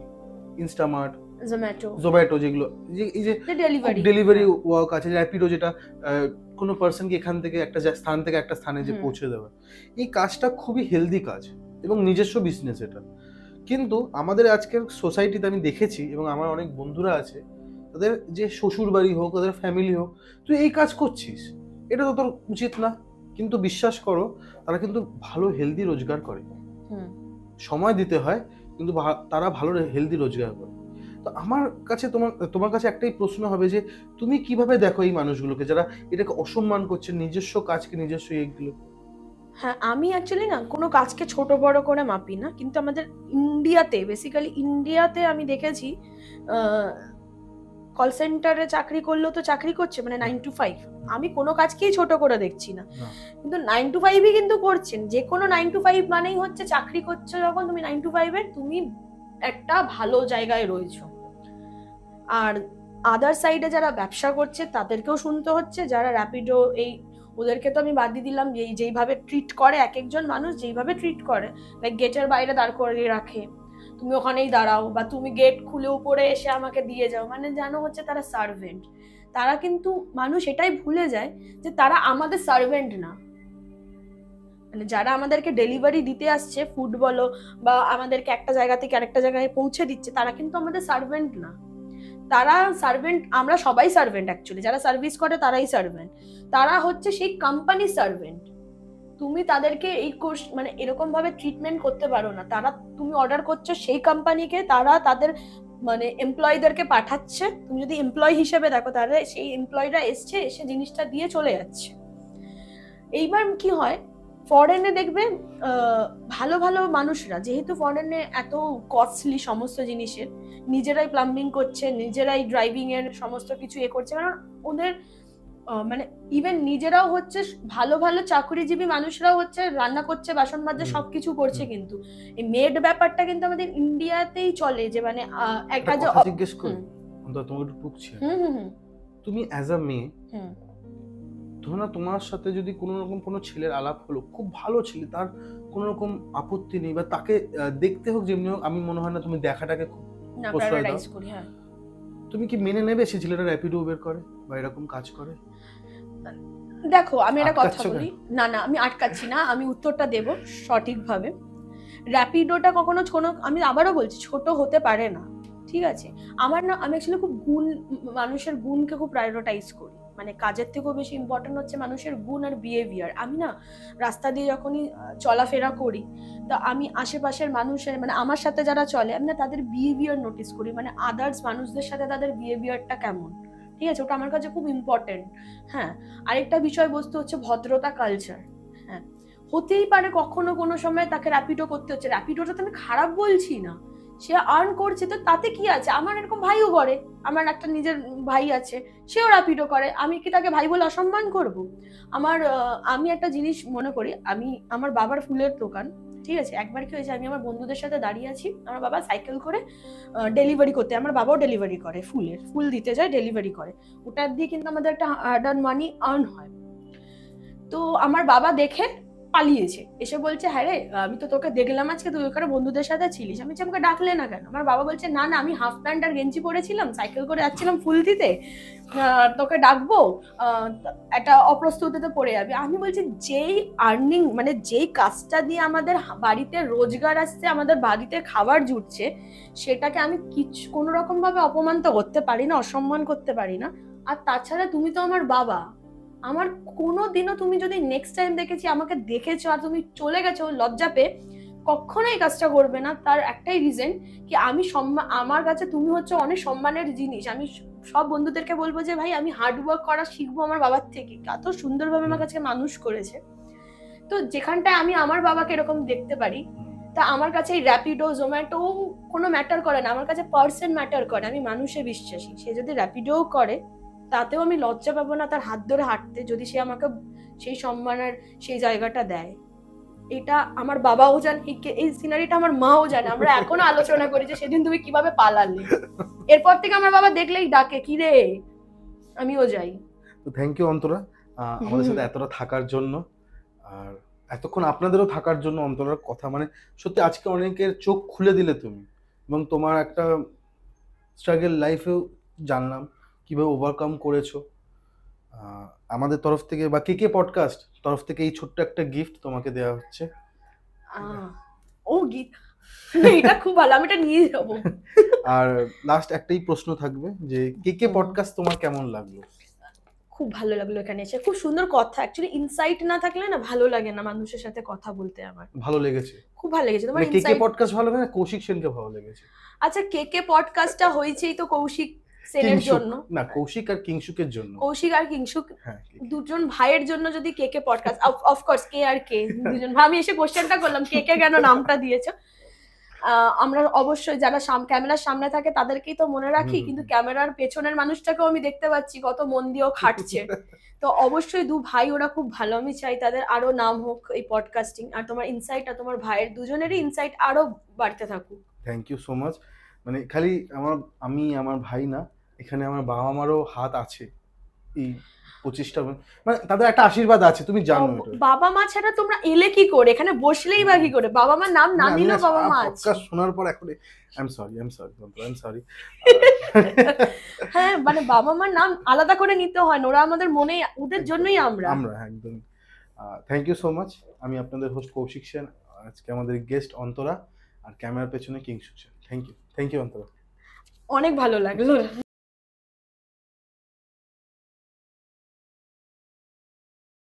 ইনস্টামার্ট, জোম্যাটো, যেগুলো এই যে ডেলিভারি ওয়ার্ক আছে, র্যাপিডো যেটা কোনো পার্সনকে এখান থেকে একটা স্থান থেকে একটা স্থানে যে পৌঁছে দেওয়া, এই কাজটা খুবই হেলদি কাজ এবং নিজস্ব বিজনেস এটা। কিন্তু আমাদের আজকের সোসাইটিতে আমি দেখেছি, এবং আমার অনেক বন্ধুরা আছে, তাদের যে শ্বশুর বাড়ি হোক, তাদের ফ্যামিলি হোক, তুই এই কাজ করছিস, এটা তো তোর উচিত না। কিন্তু বিশ্বাস করো, তারা কিন্তু ভালো হেলদি রোজগার করে, সময় দিতে হয়, কিন্তু তারা ভালো হেলদি রোজগার করে। তো আমার কাছে তোমার কাছে একটাই প্রশ্ন হবে যে তুমি কিভাবে দেখো এই মানুষগুলোকে যারা এটাকে অসম্মান করছে, নিজস্ব কাজকে, নিজস্ব এইগুলো? হ্যাঁ, আমি অ্যাকচুয়ালি না কোনো কাজকে ছোট বড় করে মাপি না, কিন্তু আমাদের ইন্ডিয়াতে, বেসিক্যালি ইন্ডিয়াতে আমি দেখেছি কল সেন্টারে চাকরি করলেও তো চাকরি করছে, মানে 9 to 5। আমি কোনো কাজকেই ছোট করে দেখছি না, কিন্তু 9 to 5ই কিন্তু করছেন। যে কোনো 9 to 5 মানেই হচ্ছে চাকরি করছো যখন তুমি 9 to 5 এর, তুমি একটা ভালো জায়গায় রয়েছো। আর আদার সাইডে যারা ব্যবসা করছে তাদেরকেও শুনতে হচ্ছে, যারা র্যাপিডো, এই ওদেরকে তো আমি বাদ দিয়ে দিলাম, যেইভাবে ট্রিট করে এক একজন মানুষ, যেইভাবে ট্রিট করে, লাইক গেটের বাইরে দাঁড় করিয়ে রাখে, তুমি ওখানেই দাঁড়াও, বা তুমি গেট খুলে উপরে এসে আমাকে দিয়ে যাও, মানে জানো হচ্ছে তারা সার্ভেন্ট। তারা কিন্তু মানুষ এটাই ভুলে যায় যে তারা আমাদের সার্ভেন্ট না। মানে যারা আমাদেরকে ডেলিভারি দিতে আসছে, ফুড বলো বা আমাদেরকে একটা জায়গা থেকে আরেকটা জায়গায় পৌঁছে দিচ্ছে, তারা কিন্তু আমাদের সার্ভেন্ট না। তারা সার্ভেন্ট, আমরা সবাই সার্ভেন্ট অ্যাকচুয়ালি, যারা সার্ভিস করে তারাই সার্ভেন্ট। তারা হচ্ছে সেই কোম্পানির সার্ভেন্ট। তুমি তাদেরকে এই কোর্স মানে এরকম ভাবে ট্রিটমেন্ট করতে পারো না। তারা, তুমি অর্ডার করছো সেই কোম্পানিকে, তারা তাদের মানে এমপ্লয়ীদেরকে পাঠাচ্ছে। তুমি যদি এমপ্লয়ি হিসেবে দেখো, তাহলে সেই এমপ্লয়িরা এসে জিনিসটা দিয়ে চলে যাচ্ছে। এইবার কি হয়, ফরেনে দেখবে ভালো ভালো মানুষরা, যেহেতু ফরেনে এত কস্টলি সমস্ত জিনিসের, নিজেরাই প্লাম্বিং করছে, নিজেরাই ড্রাইভিং এর সমস্ত কিছু করছে, কারণ ওদের মানে ইভেন নিজেরাও হচ্ছে ভালো ভালো চাকরিজীবী মানুষরাও হচ্ছে রান্না করছে, বাসন মাজছে, সবকিছু করছে। কিন্তু এই মেড ব্যাপারটা কিন্তু আমাদের ইন্ডিয়াতেই চলে, যে মানে একটা যে জিজ্ঞেস করি, তোমাকে একটু টুকছি, তুমি অ্যাজ আ মেয়ে, ধরো না তোমার সাথে যদি কোনো রকম কোনো ছেলের আলাপ হলো, খুব ভালো ছেলে, তার কোনো রকম আপত্তি নেই, বা তাকে দেখতে হোক যেমনি হোক, আমি মনে হয় না তুমি দেখাটাকে খুব প্রশ্রয় দাও, তুমি কি মেনে নেবে সেই ছেলেটা র্যাপিডো উবের করে বা এরকম কাজ করে? দেখো আমি একটা কথা বলি, না না আমি আটকাচ্ছি না, আমি উত্তরটা দেব সঠিকভাবে। র্যাপিডোটা কখনো ছোট, আমি আবারও বলছি, ছোট হতে পারে না, ঠিক আছে? আমার না, আমি অ্যাকচুয়ালি খুব মানুষের গুণকে খুব প্রায়োরিটাইজ করি, মানে কাজের থেকেও বেশি ইম্পর্টেন্ট হচ্ছে মানুষের গুণ আর বিহেভিয়ার। আমি না রাস্তা দিয়ে যখনই চলাফেরা করি, তো আমি আশেপাশের মানুষের, মানে আমার সাথে যারা চলে, আমি না তাদের বিহেভিয়ার নোটিস করি, মানে আদার্স মানুষদের সাথে তাদের বিহেভিয়ারটা কেমন, ঠিক আছে? ওটা আমার কাছে খুব ইম্পর্টেন্ট। হ্যাঁ, আরেকটা বিষয়বস্তু হচ্ছে ভদ্রতা কালচার। হ্যাঁ, হতেই পারে কখনো কোনো সময় তাকে র্যাপিডো করতে হচ্ছে, র্যাপিডোটা তো আমি খারাপ বলছি না, সে আর্ন করছে, তো তাতে কি আছে? আমার এরকম ভাইও করে, আমার একটা নিজের ভাই আছে, সেও র্যাপিডো করে, আমি কি তাকে ভাই বলে অসম্মান করব? আমি একটা জিনিস মনে করি, আমার বাবার ফুলের দোকান, ঠিক আছে? একবার কি হয়েছে, আমি আমার বন্ধুদের সাথে দাঁড়িয়ে আছি, আমার বাবা সাইকেল করে ডেলিভারি করতে, আমার বাবাও ডেলিভারি করে, ফুল দিতে যায়, ডেলিভারি করে, ওটা দিয়ে কিন্তু আমাদের একটা হার্ড আর্ন মানি আর্ন হয়। তো আমার বাবা দেখে পালিয়েছে, এসে বলছে, হ্যাঁ রে, আমি তো তোকে দেখলাম আজকে তুই ওখানে বন্ধুদের সাথে ছিলিস, আমি আমাকে ডাকলে না কেন? আমার বাবা বলছে, না না, আমি হাফ প্যান্ট আর গেঞ্জি পরেছিলাম, সাইকেল করে যাচ্ছিলাম ফুল দিতে, তোকে ডাকবো, একটা অপ্রস্তুতিতে পড়ে যাবে। আমি বলছি, যেই আর্নিং, মানে যেই কাজটা দিয়ে আমাদের বাড়িতে রোজগার আসছে, আমাদের বাড়িতে খাবার জুটছে, সেটাকে আমি কোনো রকম ভাবে অপমান তো করতে পারি না, অসম্মান করতে পারি না। আর তাছাড়া তুমি তো আমার বাবা, আমার কোনোদিনও তুমি যদি নেক্সট টাইম দেখেছি আমাকে দেখেছো আর তুমি চলে গেছো লজ্জা পেয়ে, কখনোই কাজটা করবে না। তার একটাই রিজন, কি আমি আমার কাছে তুমি হচ্ছে অনেক সম্মানের জিনিস। আমি সব বন্ধুদেরকে বলবো যে ভাই, আমি হার্ড ওয়ার্ক করা শিখবো আমার বাবার থেকে, এত সুন্দরভাবে আমার কাছে মানুষ করেছে। তো যেখানটায় আমি আমার বাবাকে এরকম দেখতে পারি, তা আমার কাছে এই র্যাপিডো, জোম্যাটো কোনো ম্যাটার করে না, আমার কাছে পার্সন ম্যাটার করে। আমি মানুষে বিশ্বাসী, সে যদি র্যাপিডোও করে তাতেও আমি লজ্জা পাবো না তার হাত ধরে হাঁটতে, যদি সে আমাকে সেই সম্মানের সেই জায়গাটা দেয়। এটা আমার বাবাও জানে, এই সিনারিটা আমার মাও জানে, আমরা এখনো আলোচনা করি যে সেদিন তুমি কিভাবে পালালে। এরপর থেকে আমার বাবা দেখলেই ডাকে, কি রে, আমিও যাই। তো থ্যাংক ইউ অন্তরা, আমাদের সাথে এতটা থাকার জন্য, আর এতক্ষণ আপনাদেরও থাকার জন্য। অন্তরার কথা মানে সত্যি আজকে অনেকের চোখ খুলে দিলে তুমি, এবং তোমার একটা স্ট্রাগল লাইফেও জানলাম কিভাবে ওভারকাম করেছো। আমাদের তরফ থেকে বা কে পডকাস্ট তরফ থেকে এই ছোট্ট একটা গিফট তোমাকে দেওয়া হচ্ছে। ও গিফট, এটা খুব ভালো, আমি এটা নিয়ে যাব। আর লাস্ট একটাই প্রশ্ন থাকবে, যে কে পডকাস্ট তোমার কেমন লাগলো? খুব ভালো লাগলো এখানে এসে, খুব সুন্দর কথা। অ্যাকচুয়ালি ইনসাইট না থাকলে না ভালো লাগে না মানুষের সাথে কথা বলতে। আমার ভালো লেগেছে, খুব ভালো লেগেছে তোমার কে পডকাস্ট ভালো লাগে না কৌশিক সেনকে ভালো লেগেছে? আচ্ছা, কে পডকাস্টটা হয়েছেই তো কৌশিক সেনের জন্য, না কৌশিক আর কিংসুকের জন্য। কৌশিক আর কিংসুক হ্যাঁ, দুজন ভাইয়ের জন্য যদি কে পডকাস্ট, অফকোর্স কে আর কে দুজন। আমি এসে কোশ্চেনটা করলাম কে কেন নামটা দিয়েছো। আমরা অবশ্যই যারা ক্যামেরার সামনে থাকে তাদেরকেই তো মনে রাখি, কিন্তু ক্যামেরার পেছনের মানুষটাকেও আমি দেখতে পাচ্ছি কত মন দিয়েও খাটছে। তো অবশ্যই দু ভাই ওরা খুব ভালো, আমি চাই তাদের আরো নাম হোক এই পডকাস্টিং। আর তোমার ইনসাইট আর তোমার ভাইয়ের দুজনেরই ইনসাইট আরো বাড়তে থাকুক। Thank you so much. মানে খালি আমার ভাই না, এখানে আমার বাবা মারও হাত আছে এই 25টা, মানে তাদের একটা আশীর্বাদ আছে, তুমি জানো। বাবা মা ছাড়া তোমরা এলে কি করে, এখানে বসলেই বা কি করে? বাবা মার নাম না নিলেও বাবা মা আছে। পডকাস্ট শোনার পর এখন আই এম সরি। হ্যাঁ, মানে বাবা মার নাম আলাদা করে নিতে হয় না, ওরা আমাদের মনে, ওদের জন্যই আমরা একদম। Thank you so much. আমি আপনাদের হোস্ট কৌশিক সেন, আজকে আমাদের গেস্ট অন্তরা, আর ক্যামেরার পেছনে কিংসুক সেন। থ্যাংক ইউ অন্তরা, অনেক ভালো লাগলো।